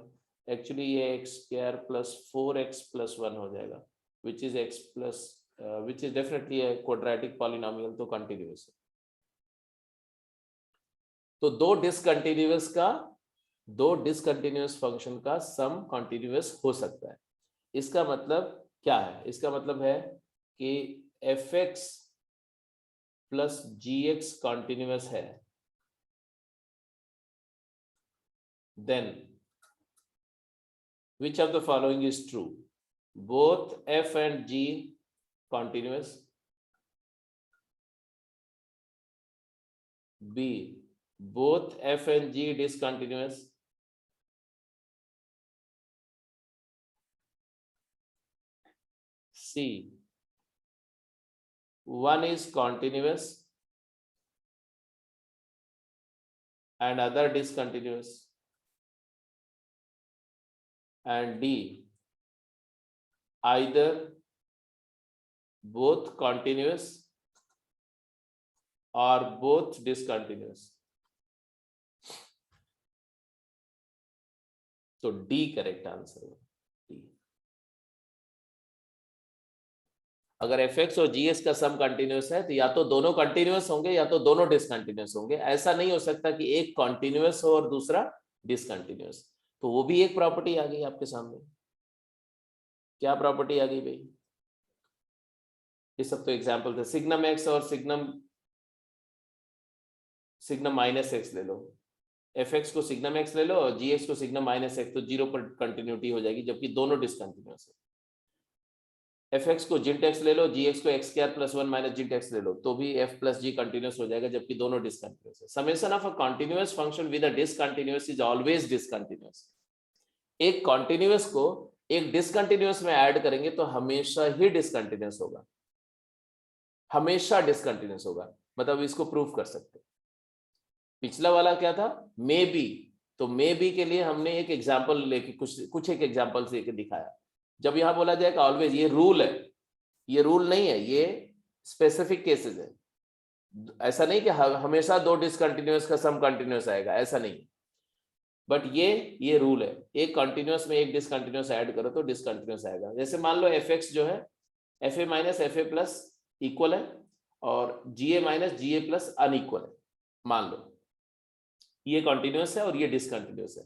Actually ये x square plus 4x plus 1 हो जाएगा, which is x plus which is definitely a quadratic polynomial, तो कंटिन्यूअस है। तो दो डिसकंटिन्यूअस फंक्शन का सम continuous हो सकता है। इसका मतलब क्या है? इसका मतलब है कि fx प्लस gx कंटिन्यूअस है, then which of the following is true? Both f and g continuous, b both f and g discontinuous, c one is continuous and other discontinuous, and d either both continuous or both discontinuous। तो D correct answer है, D. अगर fx और gx का सम continuous है तो या तो दोनों कंटिन्यूअस होंगे या तो दोनों डिसकंटिन्यूअस होंगे। ऐसा नहीं हो सकता कि एक कंटिन्यूअस हो और दूसरा डिसकंटिन्यूअस। तो वो भी एक प्रॉपर्टी आ गई आपके सामने। क्या प्रॉपर्टी आ गई भाई? ये सब तो एग्जांपल थे। सिग्नम एक्स और सिग्नम माइनस एक्स ले लो, fx को सिग्नम एक्स ले लो और gx को सिग्नम माइनस एक्स, तो 0 पर कंटिन्यूटी हो जाएगी, जबकि दोनों डिसकंटिन्यूअस है। एफ एक्स को जिंट एक्स ले लो, जी एक्स को x square plus 1 minus GINT x ले लो, तो भी एफ प्लस जी कंटिन्यूस हो जाएगा, जबकि दोनों डिसकंटिन्यूस है। Summation of a continuous function with a discontinuous is always discontinuous. एक कंटिन्यूअस को एक डिसकंटिन्यूअस में ऐड करेंगे तो हमेशा ही डिसकंटिन्यूअस होगा, हमेशा डिसकंटिन्यूअस होगा। मतलब इसको प्रूव कर सकते। पिछला वाला क्या था, मे बी, तो मे बी के लिए हमने एक एग्जांपल लेके कुछ एक एग्जांपल से लेके दिखाया। जब यहां बोला जाएगा ऑलवेज, ये रूल है, ये रूल नहीं है, ये स्पेसिफिक केसेस है। ऐसा नहीं कि हमेशा दो डिसकंटिन्यूअस का सम कंटिन्यूअस आएगा, ऐसा नहीं। बट ये रूल है, एक कंटिन्यूअस में एक डिसकंटिन्यूअस ऐड करो तो डिसकंटिन्यूअस आएगा। जैसे मान लो एफ एक्स जो है F A minus F A plus equal है और जी A minus G A plus unequal है, मान लो ये कंटिन्यूअस है और ये डिसकंटिन्यूअस है।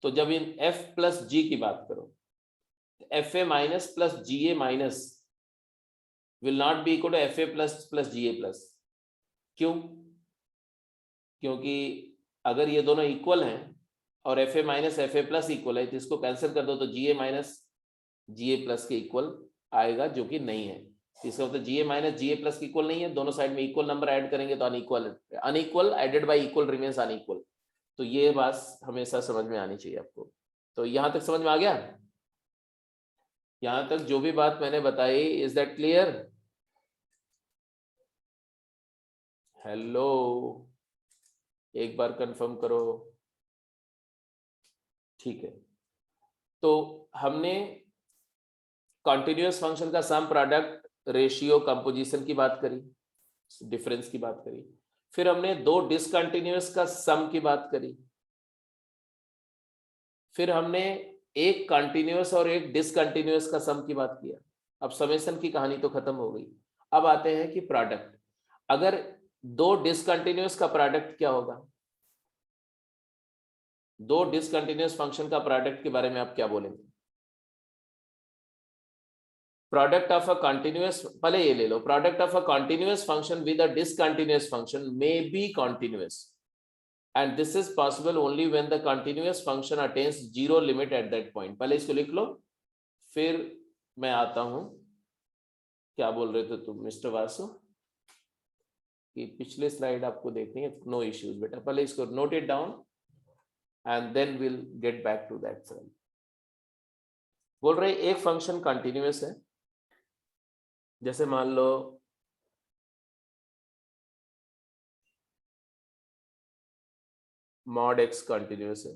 तो जब इन एफ प्लस जी की बात करो, F A minus plus G A minus will not be equal to F A plus plus G A plus. क्यों? क्योंकि अगर ये दोनों इक्वल हैं और F A minus F A plus equal है तो इसको कैंसिल कर दो तो G A minus G A plus के इक्वल आएगा, जो कि नहीं है। इसका मतलब G A minus G A plus के इक्वल नहीं है, दोनों साइड में इक्वल नंबर ऐड करेंगे तो unequal, unequal added by equal remains unequal. तो ये बात हमेशा समझ में आनी चाहिए आपको। तो यहां तक समझ में आ गया? यहां तक जो भी बात मैंने बताई, इज दैट क्लियर? हेलो, एक बार कंफर्म करो। ठीक है, तो हमने कॉन्टिन्यूअस फंक्शन का सम प्रोडक्ट रेशियो कंपोजिशन की बात करी, डिफरेंस की बात करी। फिर हमने दो डिसकंटिन्यूअस का सम की बात करी। फिर हमने एक कंटिन्यूअस और एक डिसकंटिन्यूअस का सम की बात किया। अब समेशन की कहानी तो खत्म हो गई। अब आते हैं कि प्रोडक्ट। अगर दो डिसकंटिन्यूअस का प्रोडक्ट क्या होगा? दो डिसकंटिन्यूअस फंक्शन का प्रोडक्ट के बारे में आप क्या बोलेंगे? प्रोडक्ट ऑफ अ कंटिन्यूअस, पहले ये ले लो, product of a continuous function with a discontinuous function may be continuous and this is possible only when the continuous function attains zero limit at that point। पहले इसको लिख लो, फिर मैं आता हूं। क्या बोल रहे थे तुम मिस्टर वासु कि पिछले स्लाइड आपको देखनी है? नो इश्यूज बेटा, पहले इसको note it down and then will get back to that slide. बोल रहे एक फंक्शन कंटिन्यूअस है, जैसे मान लो मॉड एक्स कंटिन्यूअस है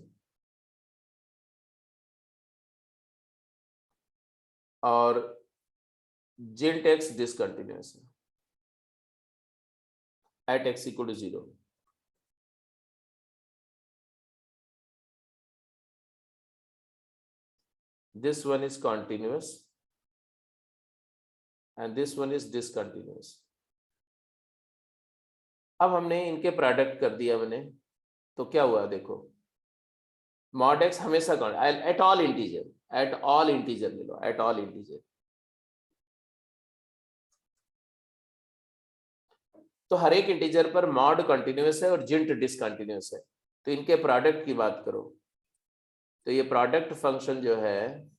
और जिंट एक्स डिसकंटिन्यूअस है at x equal to 0। This one is continuous and this one is discontinuous। अब हमने इनके प्रोडक्ट कर दिया मैंने, तो क्या हुआ देखो, मॉड एक्स हमेशा at all integer, at all integer ले लो, एट ऑल इंटीजर। तो हर एक इंटीजर पर मॉड कंटिन्यूअस है और जिंट डिसकंटिन्यूअस है। तो इनके प्रोडक्ट की बात करो, तो ये प्रोडक्ट फंक्शन जो है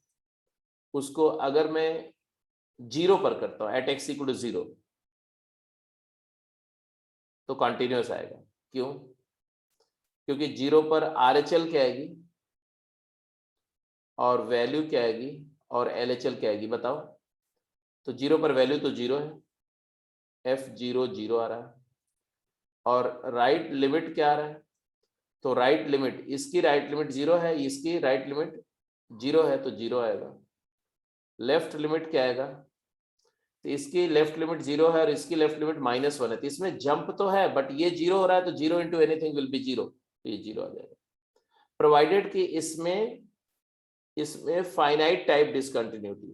उसको अगर मैं 0 पर करता हूं, एट एक्स इक्वल टू 0, तो कंटिन्यूअस आएगा। क्यों? क्योंकि 0 पर RHL क्या आएगी और वैल्यू क्या आएगी और LHL क्या आएगी, बताओ। तो 0 पर वैल्यू तो 0 है, F0 0 आ रहा है, और राइट लिमिट क्या आ रहा है? तो राइट लिमिट, इसकी राइट लिमिट 0 है, इसकी राइट लिमिट 0 है, तो 0 आएगा। लेफ्ट लिमिट क्या आएगा? तो इसकी लेफ्ट लिमिट 0 है और इसकी लेफ्ट लिमिट -1 है, तो इसमें जंप तो है बट ये 0 हो रहा है, तो 0 इंटू एनीथिंग विल बी 0, तो ये 0 आ जाएगा। प्रोवाइडेड कि इसमें फाइनाइट टाइप डिसकंटिन्यूटी,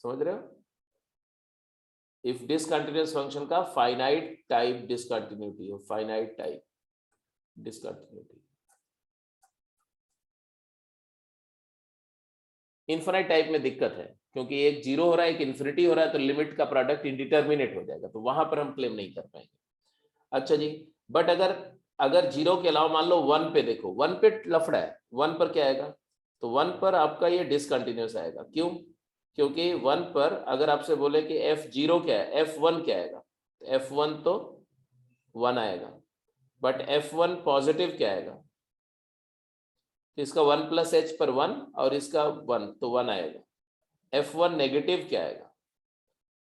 समझ रहे हो? इफ डिसकंटिन्यूअस फंक्शन का फाइनाइट टाइप डिसकंटिन्यूटी हो, finite type discontinuity. Infinite type में दिक्कत है, क्योंकि एक 0 हो रहा है, एक इन्फिनिटी हो रहा है, तो लिमिट का प्रोडक्ट इंडिटरमिनेट हो जाएगा, तो वहां पर हम क्लेम नहीं कर पाएंगे। अच्छा जी, बट अगर 0 के अलावा मान लो 1 पे देखो, 1 पे लफड़ा है, 1 पर क्या आएगा? तो 1 पर आपका ये डिसकंटिन्यूअस आएगा। क्यों? क्योंकि 1 पर अगर आपसे बोले कि F0 क्या है, F1 क्या आएगा, F1 तो 1 आएगा, बट F1 पॉजिटिव क्या आएगा, तो इसका 1 प्लस एच पर 1 और इसका 1 तो 1 आएगा। F1 नेगेटिव क्या आएगा,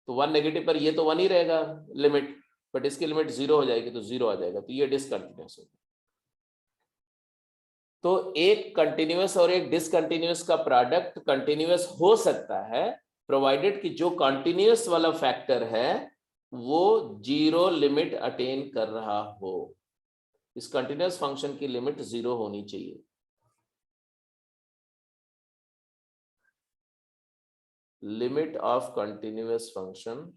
तो 1 नेगेटिव पर ये तो 1 ही रहेगा लिमिट, बट इसकी लिमिट 0 हो जाएगी तो 0 आ जाएगा, तो ये डिसकंटिन्यूअस होगा। तो एक कंटिन्यूअस और एक डिसकंटिन्यूअस का प्रोडक्ट कंटिन्यूअस हो सकता है, प्रोवाइडेड कि जो कंटिन्यूअस वाला फैक्टर है वो 0 लिमिट अटेन कर रहा हो। इस कंटिन्यूअस फंक्शन की लिमिट 0 होनी चाहिए। Limit of continuous function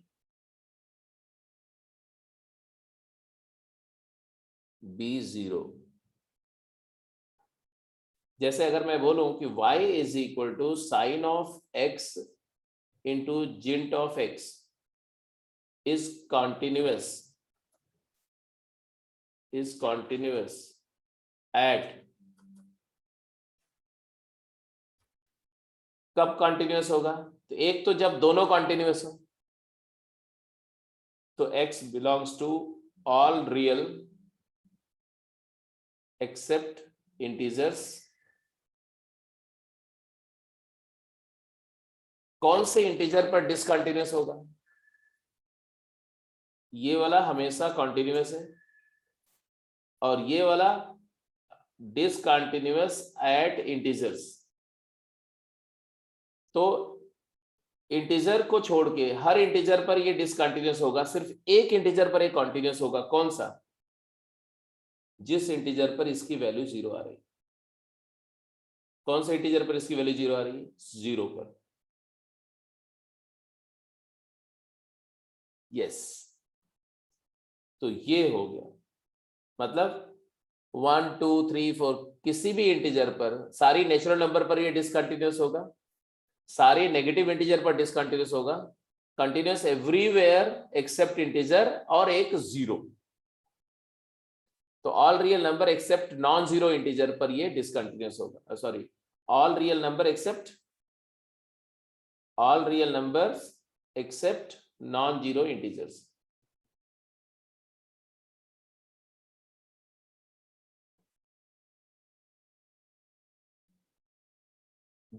be 0। जैसे अगर मैं बोलूं कि y is equal to sine of x into GINT of x is continuous at, कब कंटिन्यूअस होगा, तो एक तो जब दोनों कंटिन्यूअस हो, तो x belongs to all real except integers. कौन से इंटीजर पर डिसकंटिन्यूअस होगा, ये वाला हमेशा कंटिन्यूअस है और ये वाला डिसकंटिन्यूअस एट इंटीजर्स। तो इंटीजर को छोड़ के हर इंटीजर पर ये डिसकंटिन्यूअस होगा, सिर्फ एक इंटीजर पर एक कंटिन्यूअस होगा। कौन सा, जिस इंटीजर पर इसकी वैल्यू 0 आ रही है। कौन से इंटीजर पर इसकी वैल्यू 0 आ रही है, 0 पर। यस, तो ये हो गया, मतलब 1 2 3 4 किसी भी इंटीजर पर, सारी नेचुरल नंबर पर ये डिसकंटिन्यूअस होगा, सारे नेगेटिव इंटीजर पर डिसकंटिन्यूअस होगा, कंटिन्यूअस एवरीवेयर एक्सेप्ट इंटीजर और एक 0। तो all real number except non zero integer पर ये डिसकंटिन्यूअस होगा। Sorry, all real number except non zero integers.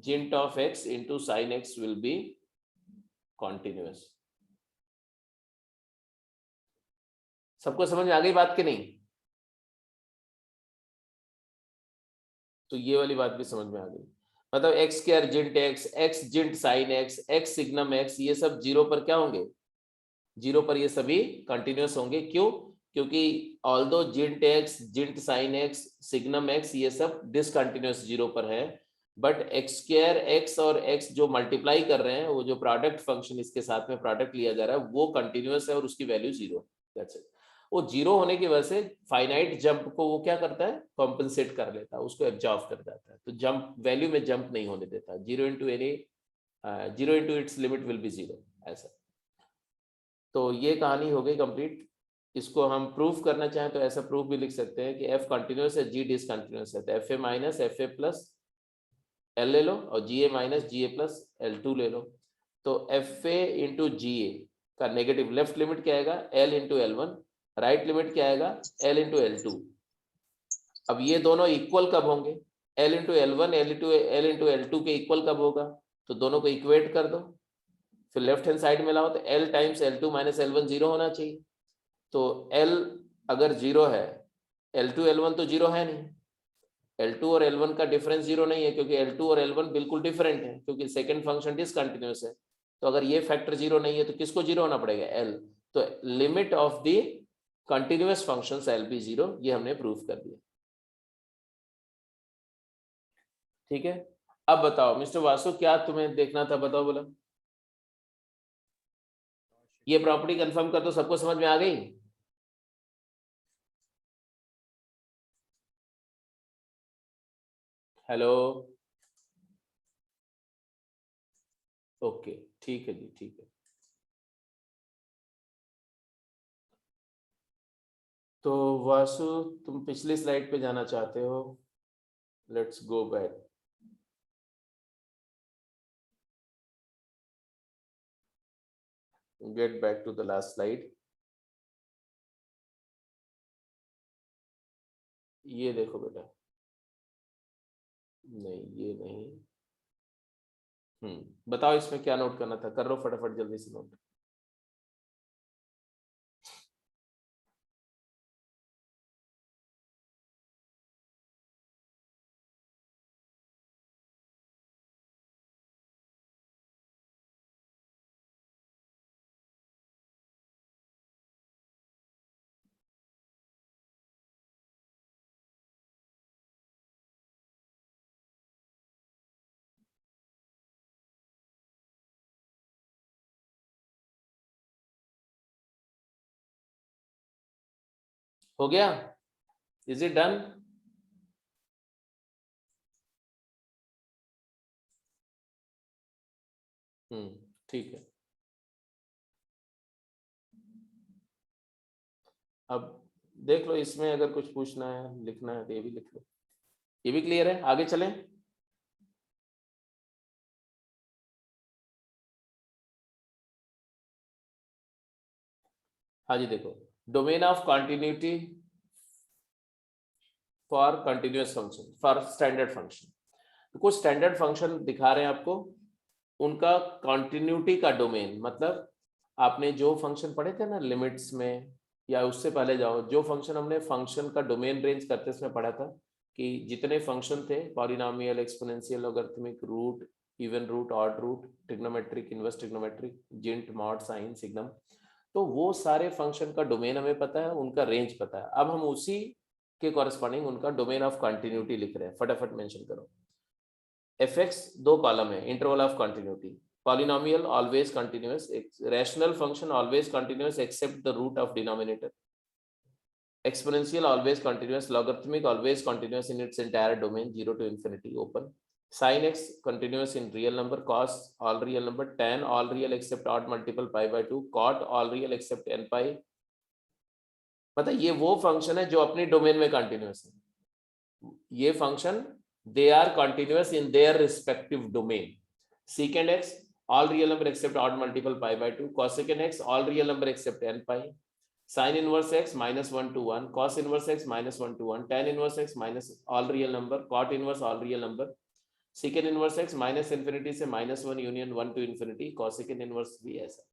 Gint of x into sin x will be continuous। सबको समझ में आ गई बात कि नहीं, तो ये वाली बात भी समझ में आ गई। मतलब x square GINT x GINT sine x signum x, ये सब 0 पर क्या होंगे, 0 पर ये सभी कंटिन्यूअस होंगे। क्यों, क्योंकि although GINT x GINT sine x signum x ये सब डिसकंटिन्यूअस 0 पर है, बट एक्स स्क्वायर एक्स और एक्स जो मल्टीप्लाई कर रहे हैं, वो जो प्रोडक्ट फंक्शन इसके साथ में प्रोडक्ट लिया जा रहा है वो कंटिन्यूअस है और उसकी वैल्यू 0। That's it. वो 0 होने की वजह से फाइनाइट जंप को वो क्या करता है, कॉम्पनसेट कर लेता है, उसको एब्जॉर्ब कर जाता है, तो जंप वैल्यू में जंप नहीं होने देता। 0 into its limit will be 0, ऐसा। तो ये कहानी हो गई कंप्लीट। इसको हम प्रूफ करना चाहें तो ऐसा प्रूफ भी लिख सकते हैं कि एफ कंटिन्यूअस है, जी डिसकंटिन्यूअस है, तो F A minus F A plus L ले लो और जी A minus G A plus L2 ले लो। तो एफ ए इंटू जी ए का नेगेटिव लेफ्ट लिमिट क्या आएगा, L into L1, right limit क्या आएगा, L इंटू L2। अब ये दोनों इक्वल कब होंगे, L into L1 L into L2 के इक्वल कब होगा, तो दोनों को इक्वेट कर दो, फिर लेफ्ट हैंड साइड में लाओ, तो L times L2 minus L1 0 होना चाहिए। तो L अगर 0 है, L2 L1 तो 0 है नहीं, L2 और L1 का डिफरेंस 0 नहीं है, क्योंकि L2 और L1 बिल्कुल डिफरेंट है, क्योंकि सेकंड फंक्शन डिसकंटिन्यूअस है। तो अगर ये फैक्टर 0 नहीं है तो किसको 0 होना पड़ेगा, L। तो limit of the continuous functions L be 0, ये हमने प्रूफ कर दिया। ठीक है, अब बताओ मिस्टर वासु, क्या तुम्हें देखना था, बताओ बोला। ये प्रॉपर्टी कंफर्म कर दो, सबको समझ में आ गई। हेलो, ओके, ठीक है जी, ठीक है। तो वासु, तुम पिछली स्लाइड पे जाना चाहते हो, let's go back. Get back to the last slide. ये देखो बेटा, नहीं ये नहीं, बताओ इसमें क्या नोट करना था, कर लो फटाफट जल्दी से नोट। हो गया? Is it done? ठीक है। अब देख लो इसमें अगर कुछ पूछना है लिखना है तो ये भी लिख लो। ये भी क्लियर है? आगे चलें। हाँ जी, देखो domain of continuity for continuous function, for standard function. तो कुछ स्टैंडर्ड फंक्शन दिखा रहे हैं आपको, उनका कॉन्टिन्यूटी का डोमेन, मतलब आपने जो फंक्शन पढ़े थे ना लिमिट्स में, या उससे पहले जाओ, जो फंक्शन हमने फंक्शन का डोमेन रेंज करते समय पढ़ा था कि जितने फंक्शन थे, polynomial, exponential, logarithmic, root, even root, odd root, trigonometric, inverse trigonometric, GINT, mod, sine, signum, तो वो सारे फंक्शन का डोमेन हमें पता है, उनका रेंज पता है। अब हम उसी के कॉरेस्पॉन्डिंग उनका डोमेन ऑफ कंटिन्यूटी लिख रहे हैं। फटाफट मेंशन करो। fx दो कॉलम है, interval of continuity, polynomial always continuous, rational function always continuous except the root of denominator, exponential always continuous, logarithmic always continuous in its entire domain 0 to infinity open, sin x continuous in real number, cos all real number, tan all real except odd multiple pi by 2, cot all real except n pi। मतलब ये वो function है जो अपनी domain में continuous है। ये function they are continuous in their respective domain. secant x all real number except odd multiple pi by 2, cosecant x all real number except n pi, sin inverse x minus 1 to 1, cos inverse x minus 1 to 1, tan inverse x minus all real number, cot inverse all real number, secant inverse x minus infinity से minus 1 union 1 to infinity, cosecant inverse भी ऐसा।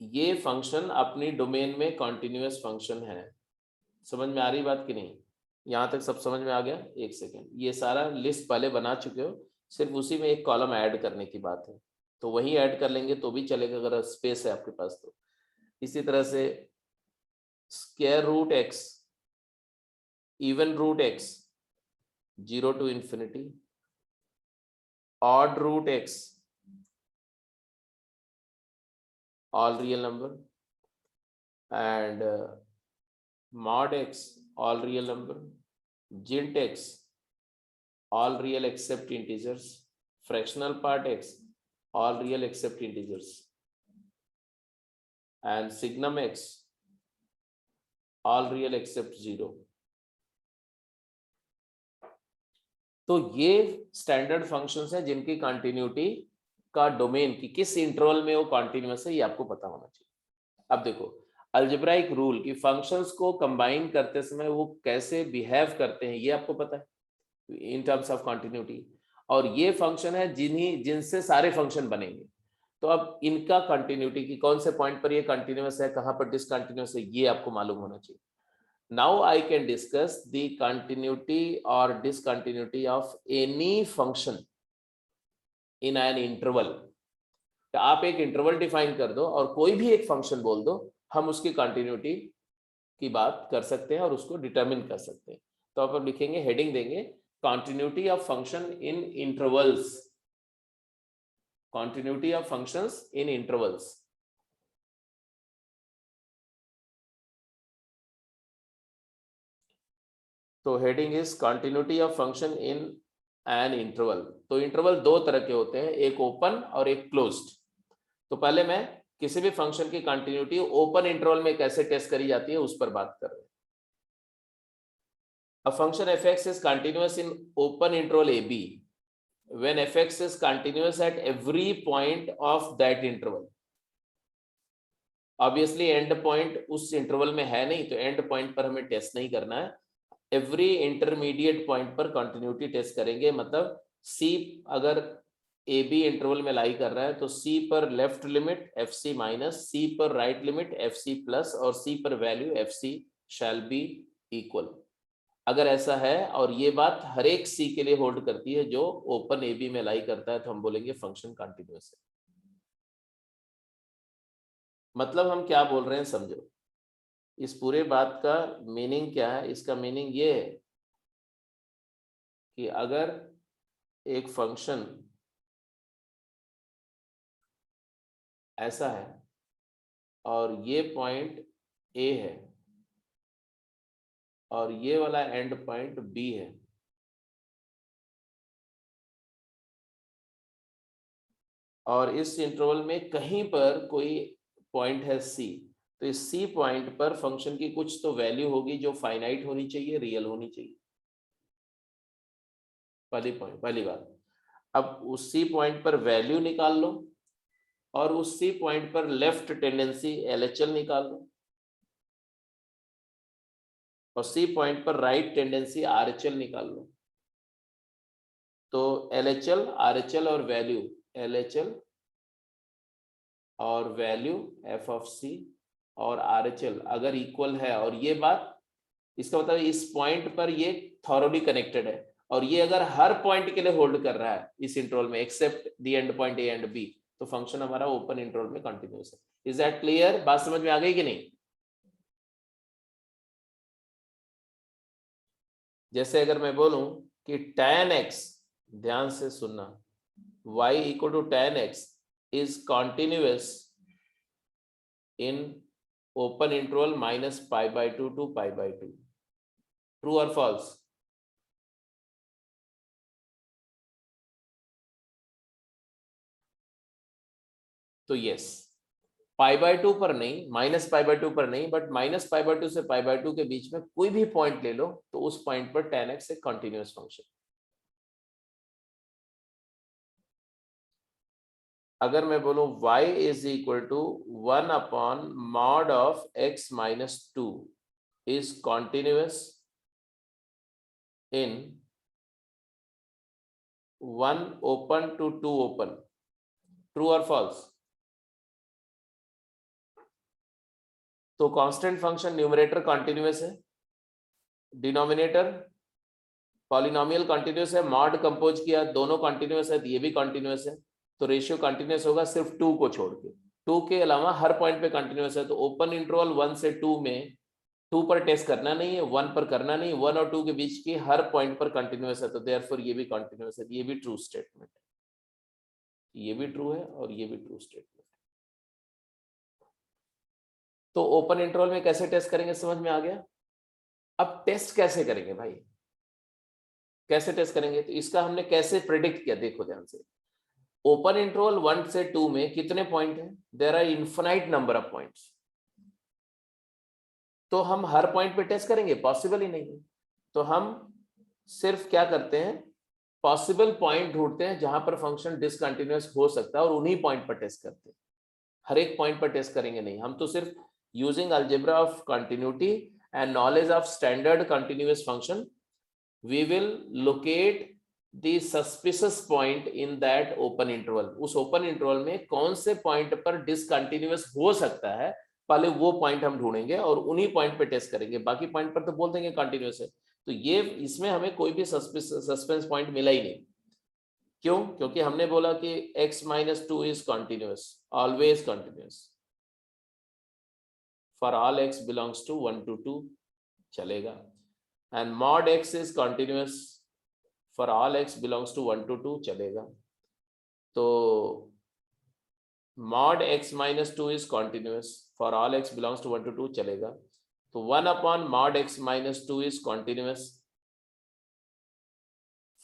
ये function अपनी domain में continuous function है। समझ में आ रही बात कि नहीं? यहां तक सब समझ में आ गया? एक सेकेंड, ये सारा लिस्ट पहले बना चुके हो, सिर्फ उसी में एक कॉलम ऐड करने की बात है, तो वही ऐड कर लेंगे तो भी चलेगा अगर स्पेस है आपके पास तो। इसी तरह से square root x, even root x 0 to infinity, odd root x all real number, and mod x all real number, gint x all real except integers, fractional part x all real except integers, and signum x all real except 0। तो ये standard functions हैं जिनकी continuity का domain की किस interval में वो continuous है, ये आपको पता होना चाहिए। अब देखो अलजेब्राइक रूल कि फंक्शंस को कंबाइन करते समय वो कैसे बिहेव करते हैं, ये आपको पता है इन टर्म्स ऑफ कंटिन्यूटी, और ये फंक्शन है जिनसे सारे फंक्शन बनेंगे। तो अब इनका कंटिन्यूटी की कौन से पॉइंट पर ये कंटिन्यूअस है, कहां पर डिसकंटिन्यूअस है, ये आपको मालूम होना चाहिए। Now I can discuss the continuity or discontinuity of any function in an interval। तो आप एक इंटरवल डिफाइन कर दो और कोई भी एक फंक्शन बोल दो, हम उसकी कंटिन्यूटी की बात कर सकते हैं और उसको डिटरमिन कर सकते हैं। तो आप लिखेंगे, हेडिंग देंगे, continuity of function in intervals, continuity of functions in intervals. तो heading is continuity of function in an interval. तो इंटरवल दो तरह के होते हैं, एक ओपन और एक क्लोज्ड। तो पहले मैं किसी भी फंक्शन की कंटिन्यूटी ओपन इंटरवल में कैसे टेस्ट करी जाती है उस पर बात कर रहे हैं। A function f(x) is continuous in open interval ab when fx is continuous at every point of that interval. Obviously and point उस इंटरवल में है नहीं, तो एंड पॉइंट पर हमें टेस्ट नहीं करना है, एवरी इंटरमीडिएट पॉइंट पर कंटिन्यूटी टेस्ट करेंगे। मतलब सी अगर ए बी इंटरवल में लाई कर रहा है तो सी पर left limit f c minus, C पर right limit f c plus, और सी पर value f c shall be equal. अगर ऐसा है और ये बात हर एक सी के लिए होल्ड करती है जो ओपन ए बी में लाई करता है, तो हम बोलेंगे फंक्शन कंटिन्यूअस है। मतलब हम क्या बोल रहे हैं समझो, इस पूरे बात का मीनिंग क्या है? इसका मीनिंग ये है कि अगर एक फंक्शन ऐसा है और ये पॉइंट ए है और ये वाला एंड पॉइंट बी है, और इस इंटरवल में कहीं पर कोई पॉइंट है सी, तो इस सी पॉइंट पर फंक्शन की कुछ तो वैल्यू होगी जो फाइनाइट होनी चाहिए, रियल होनी चाहिए। पहली बात। अब उस सी पॉइंट पर वैल्यू निकाल लो और उस सी पॉइंट पर लेफ्ट टेंडेंसी एलएचएल निकाल लो और सी पॉइंट पर राइट टेंडेंसी आरएचएल निकाल लो। तो एलएचएल, आरएचएल और वैल्यू, एलएचएल और वैल्यू एफ ऑफ सी और आरएचएल अगर इक्वल है, और ये बात इसका मतलब इस पॉइंट पर ये थॉरोली कनेक्टेड है, और ये अगर हर पॉइंट के लिए होल्ड कर रहा है इस इंटरवल में except the end point a and b, तो फंक्शन हमारा ओपन इंटरवल में कंटिन्यूअस है। Is that clear? बात समझ में आ गई कि नहीं? जैसे अगर मैं बोलूं कि tan x, ध्यान से सुनना, y equal to tan x is continuous in open interval -π/2 to π/2, true और फॉल्स? तो यस, π/2 पर नहीं, -π/2 पर नहीं, बट -π/2 से π/2 के बीच में कोई भी पॉइंट ले लो तो उस पॉइंट पर tan x एक कंटिन्यूअस फंक्शन। अगर मैं बोलूं y is equal to 1/mod of x minus 2 is continuous in 1 open to 2 open, true और फॉल्स? तो कांस्टेंट फंक्शन न्यूमरेटर कंटिन्यूअस है, डिनोमिनेटर पॉलिनोमियल कंटिन्यूअस है, मॉड कंपोज किया दोनों कंटिन्यूअस है, तो ये भी कंटिन्यूअस है, तो रेशियो कंटिन्यूअस होगा सिर्फ 2 को छोड़ के। 2 के अलावा हर पॉइंट पे कंटिन्यूअस है, तो ओपन इंटरवल 1 से 2 में 2 पर टेस्ट करना नहीं है, 1 पर करना नहीं, 1 और 2 के बीच की हर पॉइंट पर कंटिन्यूअस है, तो देयरफॉर ये भी कंटिन्यूअस है। ये भी ट्रू स्टेटमेंट है, ये भी ट्रू है और ये भी ट्रू स्टेटमेंट। तो ओपन इंटरवल में कैसे टेस्ट करेंगे समझ में आ गया? अब टेस्ट कैसे करेंगे भाई, कैसे टेस्ट करेंगे? तो इसका हमने कैसे प्रेडिक्ट किया, देखो ध्यान से। ओपन इंटरवल 1 से 2 में कितने पॉइंट हैं? There are infinite number of points, तो हम हर पॉइंट पे टेस्ट करेंगे? पॉसिबल ही नहीं है। तो हम सिर्फ क्या करते हैं, पॉसिबल पॉइंट ढूंढते हैं जहां पर फंक्शन डिसकंटिन्यूअस हो सकता है और उन्हीं पॉइंट पर टेस्ट करते हैं, हर एक पॉइंट पर टेस्ट करेंगे नहीं। हम तो सिर्फ using algebra of continuity and knowledge of standard continuous function, we will locate the suspicious point in that open interval. उस ओपन इंटरवल में कौन से पॉइंट पर डिसकंटिन्यूअस हो सकता है, पहले वो पॉइंट हम ढूंढेंगे और उन्हीं पॉइंट पे टेस्ट करेंगे, बाकी पॉइंट पर तो बोल देंगे कंटिन्यूअस है। तो ये इसमें हमें कोई भी सस्पेंस पॉइंट मिला ही नहीं। क्यों? क्योंकि हमने बोला कि x minus 2 is continuous, always continuous for all x belongs to 1 to 2 चलेगा, and mod x is continuous for all x belongs to 1 to 2 चलेगा। तो mod x minus 2 is continuous for all x belongs to 1 to 2 चलेगा। तो 1/mod x minus 2 is continuous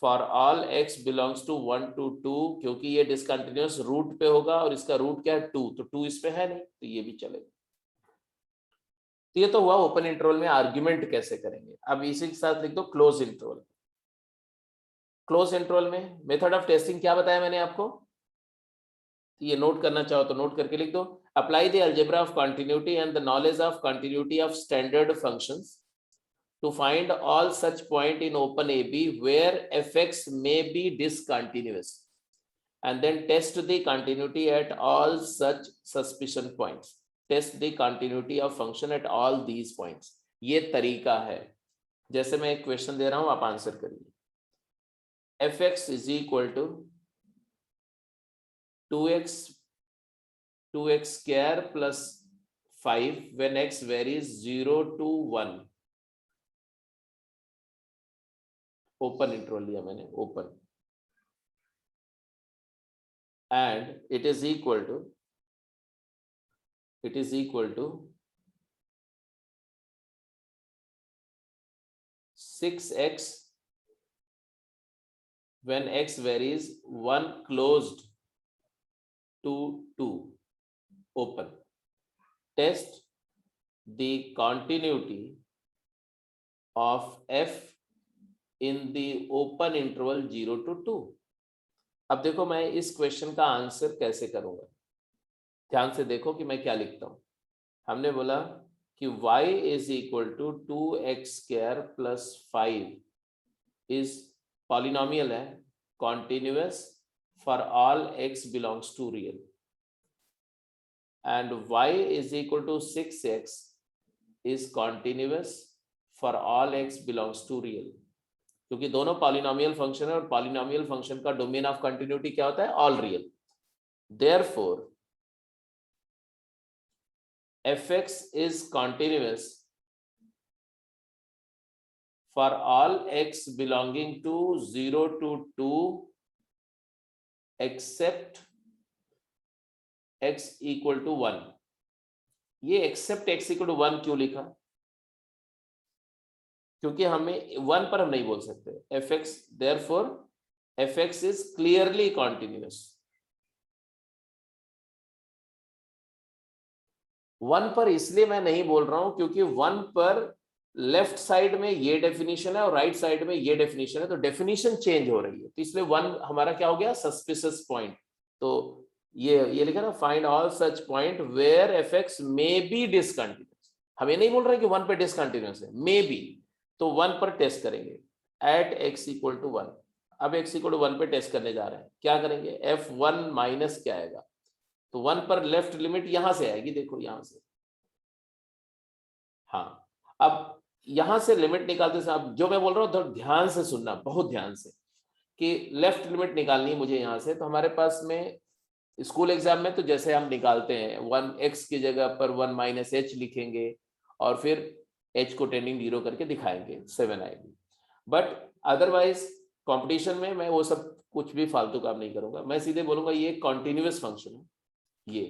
for all x belongs to 1 to 2, क्योंकि ये discontinuous root पे होगा और इसका रूट क्या है 2, तो 2 इस पे है नहीं, तो ये भी चलेगा। तो ये तो हुआ ओपन इंटरवल में आर्ग्यूमेंट कैसे करेंगे। अब इसी के साथ लिख दो क्लोज इंटरवल। क्लोज इंटरवल में मेथड ऑफ टेस्टिंग क्या बताया मैंने आपको, ये नोट करना चाहो तो नोट करके लिख दो। Apply the algebra of continuity and the knowledge of continuity of standard functions to find all such point in open AB where fx may be discontinuous, and then test the continuity at all such suspicion points. Test the continuity of function at all these points. ये तरीका है। जैसे मैं एक question दे रहा हूं, आप answer करिए। fx is equal to 2x square plus 5 when x varies 0 to 1. Open interval लिया मैंने, open, and it is equal to 6x when x varies 1 closed to 2 open. Test the continuity of f in the open interval 0 to 2. अब देखो मैं इस question का answer कैसे करूंगा, ध्यान से देखो कि मैं क्या लिखता हूं। हमने बोला कि y is equal to 2x square plus 5 is polynomial है, continuous for all x belongs to real, and y is equal to 6x is continuous for all x belongs to real, क्योंकि दोनों पॉलिनोमियल फंक्शन है और polynomial function का domain of continuity क्या होता है, all real. Therefore fx is continuous for all x belonging to 0 to 2 except x equal to 1. ये except x equal to 1 क्यों लिखा, क्योंकि हमें 1 पर हम नहीं बोल सकते fx, therefore fx is clearly continuous. 1 पर इसलिए मैं नहीं बोल रहा हूं क्योंकि 1 पर लेफ्ट साइड में ये डेफिनेशन है और राइट साइड में ये डेफिनेशन है, तो डेफिनेशन चेंज हो रही है, तो इसलिए 1 हमारा क्या हो गया, सस्पिशियस पॉइंट। तो ये लिखा ना, find all such point where fx may be discontinuous. हम ये नहीं बोल रहे कि 1 पे डिसकंटिन्यूअस है, मे बी, तो 1 पर टेस्ट करेंगे एट x इक्वल टू 1। अब x इक्वल टू 1 पे टेस्ट करने जा रहे हैं, क्या करेंगे, f1 माइनस क्या आएगा, तो 1 पर लेफ्ट लिमिट यहां से आएगी, देखो यहां से, हाँ। अब यहां से लिमिट निकालते समय, अब जो मैं बोल रहा हूं तो ध्यान से सुनना, बहुत ध्यान से, कि लेफ्ट लिमिट निकालनी है मुझे यहां से। तो हमारे पास में स्कूल एग्जाम में तो जैसे हम निकालते हैं 1x की जगह पर 1 माइनस h लिखेंगे और फिर h को टेंडिंग 0 करके दिखाएंगे, 7 आएगी। बट अदरवाइज कंपटीशन में मैं वो सब कुछ भी फालतू काम नहीं करूंगा, मैं सीधे बोलूंगा ये कॉन्टिन्यूअस फंक्शन है ये,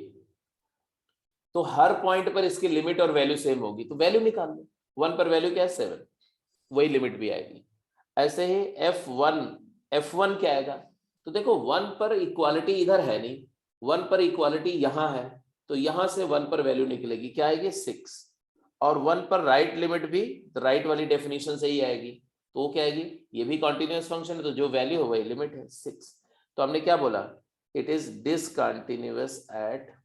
तो हर पॉइंट पर इसकी लिमिट और वैल्यू सेम होगी, तो वैल्यू निकाल लो। 1 पर वैल्यू क्या है, 7, वही लिमिट भी आएगी। ऐसे ही f1 क्या आएगा, तो देखो 1 पर इक्वालिटी इधर है नहीं, 1 पर इक्वालिटी यहां है, तो यहां से 1 पर वैल्यू निकलेगी, क्या आएगी, 6, और 1 पर राइट लिमिट भी राइट वाली डेफिनेशन से ही आएगी, तो वो क्या आएगी, ये भी कॉन्टिन्यूअस फंक्शन है, तो जो वैल्यू है वही लिमिट है, 6। तो हमने क्या बोला, it is discontinuous at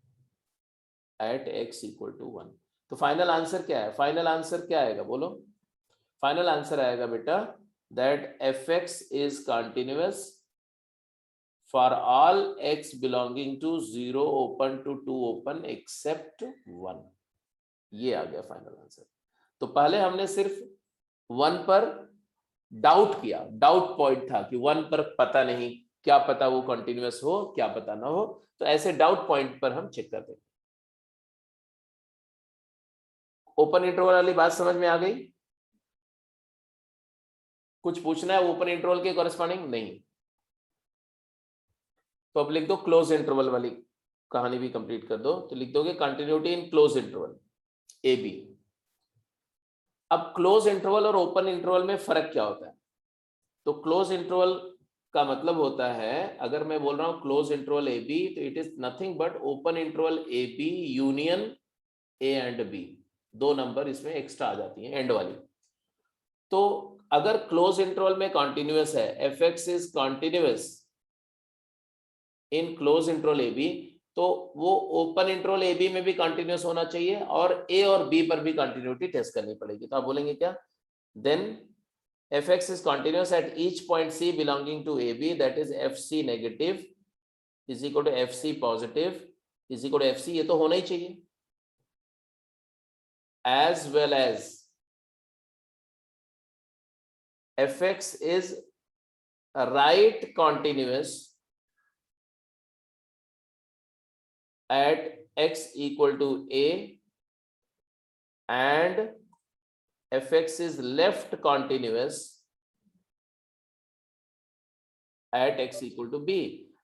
x equal to 1। तो फाइनल आंसर क्या है, फाइनल आंसर क्या आएगा, बोलो, फाइनल आंसर आएगा बेटा that fx is continuous for all x belonging to 0 open to 2 open except 1। ये आ गया फाइनल आंसर। तो पहले हमने सिर्फ 1 पर डाउट किया, डाउट पॉइंट था कि 1 पर पता नहीं, क्या पता वो कंटिन्यूअस हो, क्या पता ना हो, तो ऐसे डाउट पॉइंट पर हम चेक करते हैं। ओपन इंटरवल वाली बात समझ में आ गई, कुछ पूछना है ओपन इंटरवल के कॉरेस्पॉन्डिंग, नहीं, तो अब लिख दो क्लोज इंटरवल वाली कहानी भी कंप्लीट कर दो, तो लिख दोगे continuity in close interval a b. अब क्लोज इंटरवल और ओपन इंटरवल में फर्क क्या होता है, तो क्लोज इंटरवल का मतलब होता है, अगर मैं बोल रहा हूं क्लोज इंटरवल ए बी, तो it is nothing but open interval a b union a and b, 2 नंबर इसमें एक्स्ट्रा आ जाती हैं एंड वाली। तो अगर क्लोज इंटरवल में कॉन्टिन्यूअस है, f x is continuous in close interval a b, तो वो ओपन इंटरवल ए बी में भी कंटिन्यूअस होना चाहिए और ए और बी पर भी कंटिन्यूटी टेस्ट करनी पड़ेगी। तो आप बोलेंगे क्या, then fx is continuous at each point c belonging to ab, that is fc negative is equal to fc positive is equal to fc, ये तो होना ही चाहिए, as well as fx is right continuous at x equal to a and fx is left continuous at x equal to b।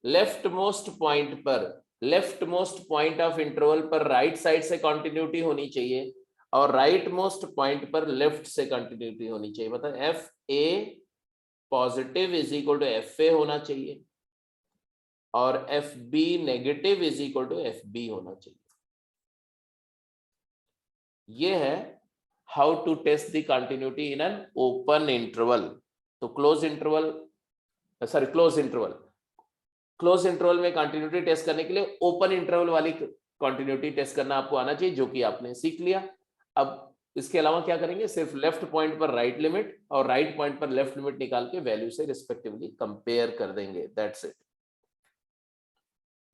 Left most point पर, left most point of interval पर right side से continuity होनी चाहिए और right most point पर left से continuity होनी चाहिए। मतलब f a positive is equal to F a होना चाहिए और f b negative is equal to f b होना चाहिए। ये है how to test the continuity in an open interval. तो close interval, sorry close interval, close interval में continuity test करने के लिए ओपन इंटरवल वाली कंटिन्यूटी टेस्ट करना आपको आना चाहिए, जो कि आपने सीख लिया। अब इसके अलावा क्या करेंगे, सिर्फ लेफ्ट पॉइंट पर राइट लिमिट और राइट पॉइंट पर लेफ्ट लिमिट निकाल के वैल्यू से रिस्पेक्टिवली कंपेयर कर देंगे, दैट्स इट।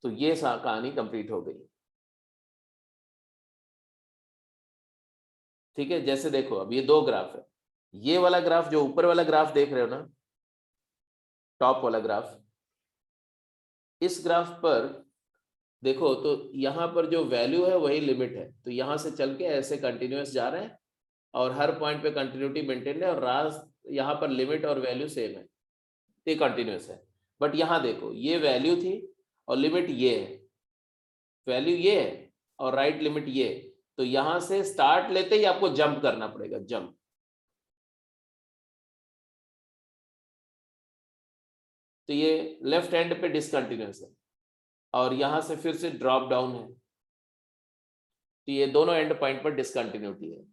तो ये कहानी कंप्लीट हो गई। ठीक है, जैसे देखो अब ये दो ग्राफ है, ये वाला ग्राफ जो ऊपर वाला ग्राफ देख रहे हो ना, टॉप वाला ग्राफ, इस ग्राफ पर देखो तो यहां पर जो वैल्यू है वही लिमिट है, तो यहां से चल के ऐसे कंटिन्यूअस जा रहे हैं और हर पॉइंट पे कंटिन्यूटी मेंटेन है और यहां पर लिमिट और वैल्यू सेम है, ये कंटिन्यूअस है। बट यहां देखो ये वैल्यू थी और लिमिट ये है, वैल्यू ये है और राइट लिमिट ये, तो यहां से स्टार्ट लेते ही आपको जंप करना पड़ेगा, जंप। तो ये लेफ्ट हैंड पे डिसकंटिन्यूअस है और यहां से फिर से ड्रॉप डाउन है, तो ये दोनों एंड पॉइंट पर डिसकंटिन्यूटी है।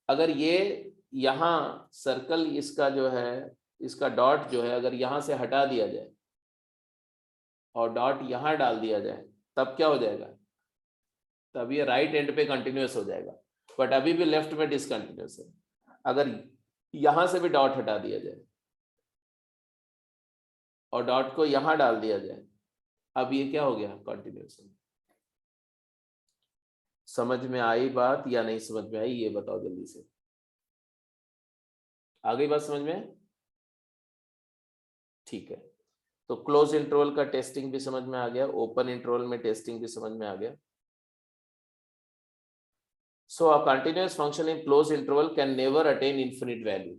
अगर ये यहां सर्कल इसका जो है, इसका डॉट जो है अगर यहां से हटा दिया जाए और डॉट यहां डाल दिया जाए, तब क्या हो जाएगा, तब ये राइट एंड पे कंटिन्यूअस हो जाएगा, बट अभी भी लेफ्ट में डिसकंटिन्यूअस है। अगर यहां से भी डॉट हटा दिया जाए और डॉट को यहां डाल दिया जाए, अब ये क्या हो गया, कंटिन्यूअस। समझ में आई बात या नहीं समझ में आई, ये बताओ जल्दी से। आ गई बात समझ में? ठीक है, तो क्लोज इंटरवल का टेस्टिंग भी समझ में आ गया, ओपन इंटरवल में टेस्टिंग भी समझ में आ गया। So a continuous function in close interval can never attain infinite value.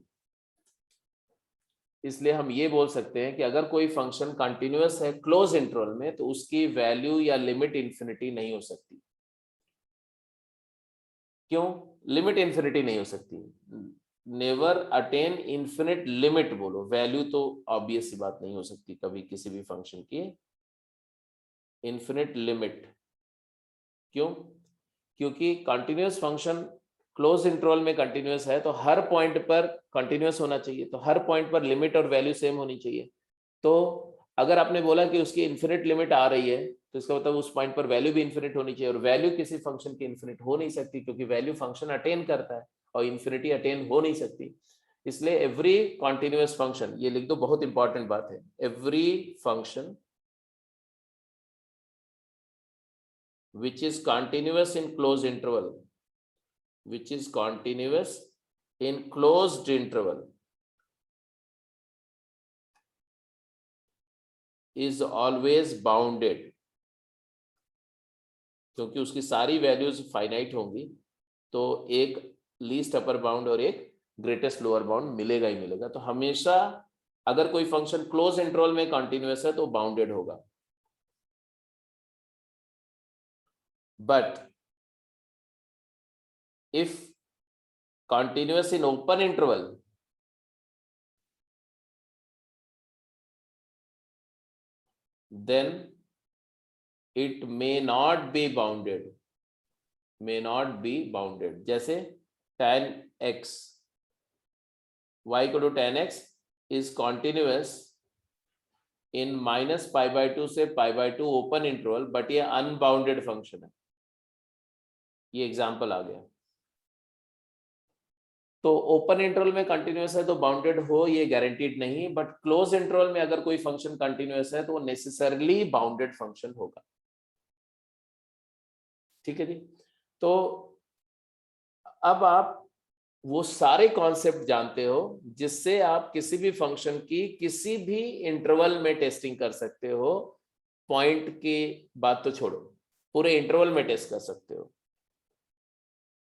इसलिए हम ये बोल सकते हैं कि अगर कोई फंक्शन कंटिन्यूअस है क्लोज इंटरवल में, तो उसकी वैल्यू या लिमिट इन्फिनिटी नहीं हो सकती। क्यों लिमिट इन्फिनिटी नहीं हो सकती? नेवर अटेन इन्फिनिट लिमिट बोलो, वैल्यू तो ऑब्वियस सी बात नहीं हो सकती कभी किसी भी फंक्शन की इन्फिनिट लिमिट। क्यों? क्योंकि कंटिन्यूअस फंक्शन क्लोज इंटरवल में कंटिन्यूअस है तो हर पॉइंट पर कंटिन्यूअस होना चाहिए, तो हर पॉइंट पर लिमिट और वैल्यू सेम होनी चाहिए। तो अगर आपने बोला कि उसकी इन्फिनिट लिमिट आ रही है, तो इसका मतलब उस पॉइंट पर वैल्यू भी इन्फिनिट होनी चाहिए, और वैल्यू किसी फंक्शन की इन्फिनिट हो नहीं सकती क्योंकि वैल्यू फंक्शन अटेन करता है और इन्फिनिटी अटेन हो नहीं सकती। इसलिए एवरी कॉन्टिन्यूअस फंक्शन, ये लिख दो, बहुत इंपॉर्टेंट बात है, every function which is continuous in closed interval, which is continuous in closed interval is always bounded, क्योंकि उसकी सारी वैल्यूज फाइनाइट होंगी, तो एक लीस्ट अपर बाउंड और एक ग्रेटेस्ट लोअर बाउंड मिलेगा ही मिलेगा। तो हमेशा अगर कोई फंक्शन क्लोज इंटरवल में कंटिन्यूअस है तो बाउंडेड होगा। But if continuous in open interval, then it may not be bounded, may not be bounded। जैसे tan x y equal to 10x is continuous in -π/2 से π/2 ओपन इंटरवल, बट ये unbounded function है। ये example आ गया। तो open interval में continuous है तो बाउंडेड हो ये गारंटीड नहीं, बट क्लोज इंटरवल में अगर कोई फंक्शन कंटिन्यूअस है तो वो नेसेसरली बाउंडेड फंक्शन होगा। ठीक है जी। तो अब आप वो सारे कॉन्सेप्ट जानते हो जिससे आप किसी भी फंक्शन की किसी भी इंटरवल में टेस्टिंग कर सकते हो। पॉइंट की बात तो छोड़ो, पूरे इंटरवल में टेस्ट कर सकते हो।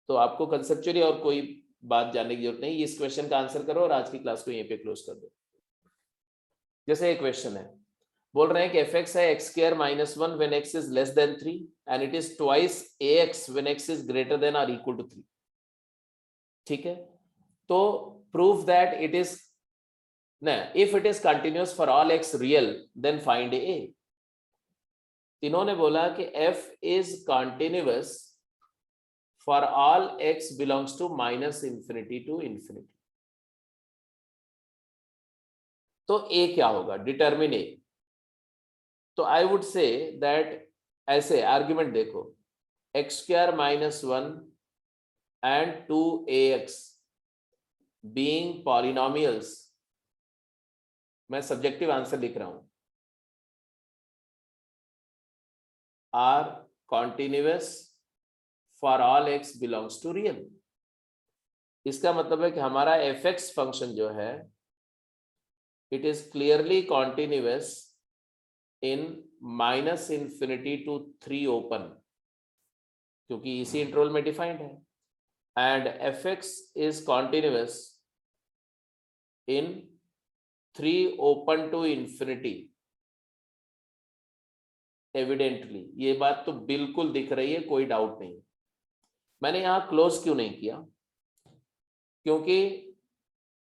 तो आपको कंसेप्चुअली और कोई बात जानने की जरूरत नहीं, इस क्वेश्चन का आंसर करो और आज की क्लास को यहीं पे क्लोज कर दो। जैसे एक क्वेश्चन है, बोल रहे हैं कि fx है x² -1 when x is less than 3 and it is twice ax when x is greater than or equal to 3। ठीक है, तो prove that it is if it is continuous for all x real then find a। इन्होंने बोला कि f is continuous for all x belongs to -infinity to infinity। तो a क्या होगा, determine a। तो आई वुड से दैट ऐसे argument देखो, x² -1 and 2ax being polynomials, मैं सब्जेक्टिव आंसर लिख रहा हूं, are continuous for all x belongs to real। इसका मतलब है कि हमारा fx फंक्शन जो है it is clearly continuous in -infinity to 3 open, क्योंकि इसी इंटरवल में डिफाइंड है, and fx is continuous in 3 open to infinity। Evidently ये बात तो बिल्कुल दिख रही है, कोई डाउट नहीं। मैंने यहां क्लोज क्यों नहीं किया, क्योंकि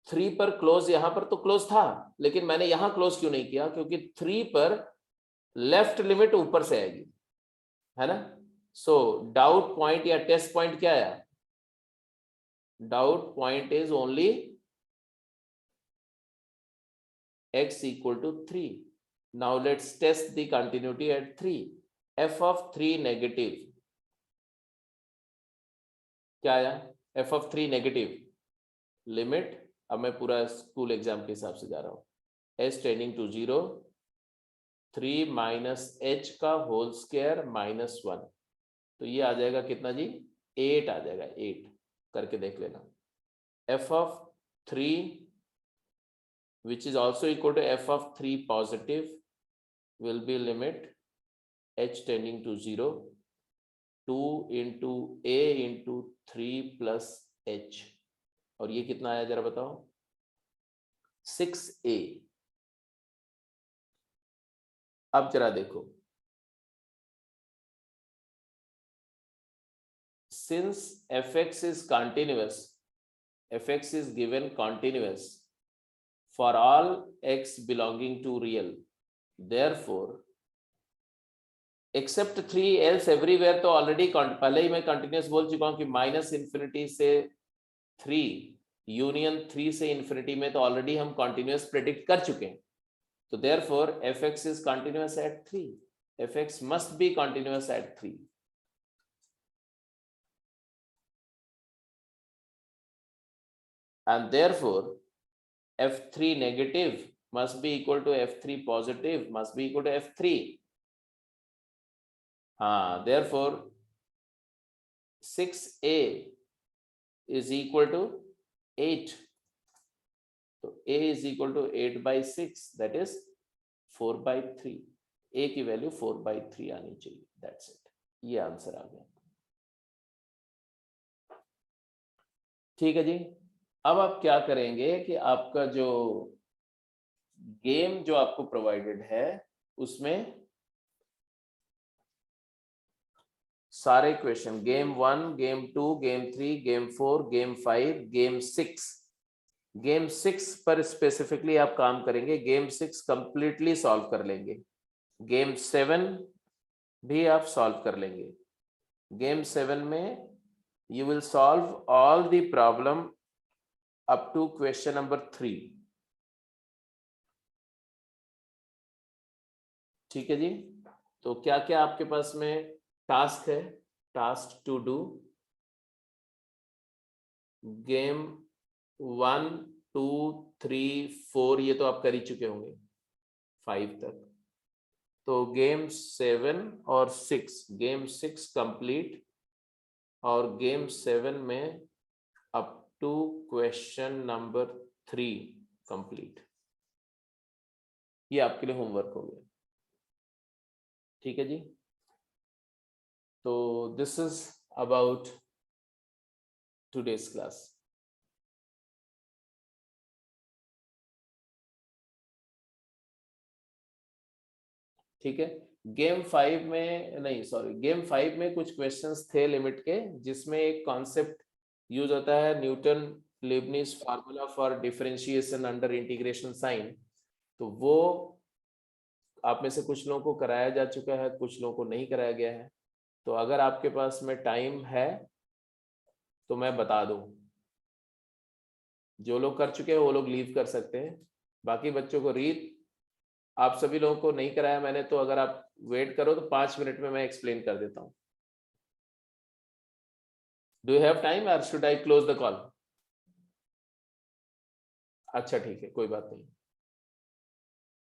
3 पर क्लोज, यहां पर तो क्लोज था, लेकिन मैंने यहां क्लोज क्यों नहीं किया, क्योंकि 3 पर लेफ्ट लिमिट ऊपर से आएगी, है ना। सो डाउट पॉइंट या टेस्ट पॉइंट क्या आया, doubt point is only x equal to 3। now let's test the continuity at 3। f of 3 negative क्या आया, f of 3 नेगेटिव लिमिट, अब मैं पूरा स्कूल एग्जाम के हिसाब से जा रहा हूं, s tending to 0 3 minus h का होल स्क्वायर -1, तो ये आ जाएगा कितना जी, 8 आ जाएगा, 8 करके देख लेना। f of 3 which is also equal to f of 3 positive will be limit h tending to 0 2 into a into 3 plus h, और ये कितना आया जरा बताओ, 6a। अब जरा देखो, since fx is continuous, fx is given continuous for all x belonging to real, therefore except 3 else everywhere तो ऑलरेडी पहले ही मैं कंटिन्यूस बोल चुका हूं कि -infinity से 3 यूनियन 3 से इंफिनिटी में तो ऑलरेडी हम कंटिन्यूस प्रेडिक्ट कर चुके हैं, तो therefore fx is continuous at 3, fx must be continuous at 3। and therefore f3 negative must be equal to f3 positive must be equal to f3। therefore 6a is equal to 8, तो a is equal to 8/6, that is 4/3। a की value 4/3 आनी चाहिए, that's it। ये answer आ गया। ठीक है जी। अब आप क्या करेंगे कि आपका जो गेम जो आपको प्रोवाइडेड है उसमें सारे question, game 1, game 2, game 3, game 4, game 5, game 6, game 6 पर स्पेसिफिकली आप काम करेंगे, गेम 6 कंप्लीटली सॉल्व कर लेंगे, गेम 7 भी आप सॉल्व कर लेंगे। गेम 7 में you will solve all the problem up to question number 3। ठीक है जी। तो क्या क्या आपके पास में टास्क है? टास्क टू डू गेम 1 2 3 4, ये तो आप कर ही चुके होंगे 5 तक। तो गेम 7 और 6, गेम 6 कंप्लीट, और गेम 7 में up to question number 3 complete. ये आपके लिए होमवर्क हो गया। ठीक है जी। तो this is about today's class. ठीक है। गेम 5 में नहीं, सॉरी, गेम 5 में कुछ क्वेश्चंस थे लिमिट के, जिसमें एक कॉन्सेप्ट यूज होता है, Newton Leibniz formula for differentiation under integration sign. तो वो आप में से कुछ लोगों को कराया जा चुका है, कुछ लोगों को नहीं कराया गया है। तो अगर आपके पास में टाइम है तो मैं बता दूं, जो लोग कर चुके हैं वो लोग लीव कर सकते हैं। बाकी बच्चों को रीड, आप सभी लोगों को नहीं कराया मैंने, तो अगर आप वेट करो तो 5 मिनट में मैं एक्सप्लेन कर देता हूं। डू यू हैव टाइम और should I close the call? अच्छा ठीक है, कोई बात नहीं।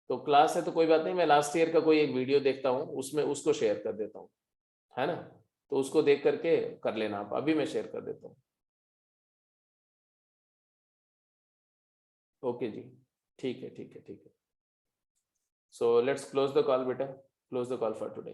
तो क्लास है तो कोई बात नहीं, मैं लास्ट ईयर का कोई एक वीडियो देखता हूँ, उसमें उसको शेयर कर देता हूँ, है ना? तो उसको देख करके कर लेना आप, अभी मैं शेयर कर देता हूँ। ओके जी, ठीक है ठीक है ठीक है। So let's close the call बेटा, close the call for today.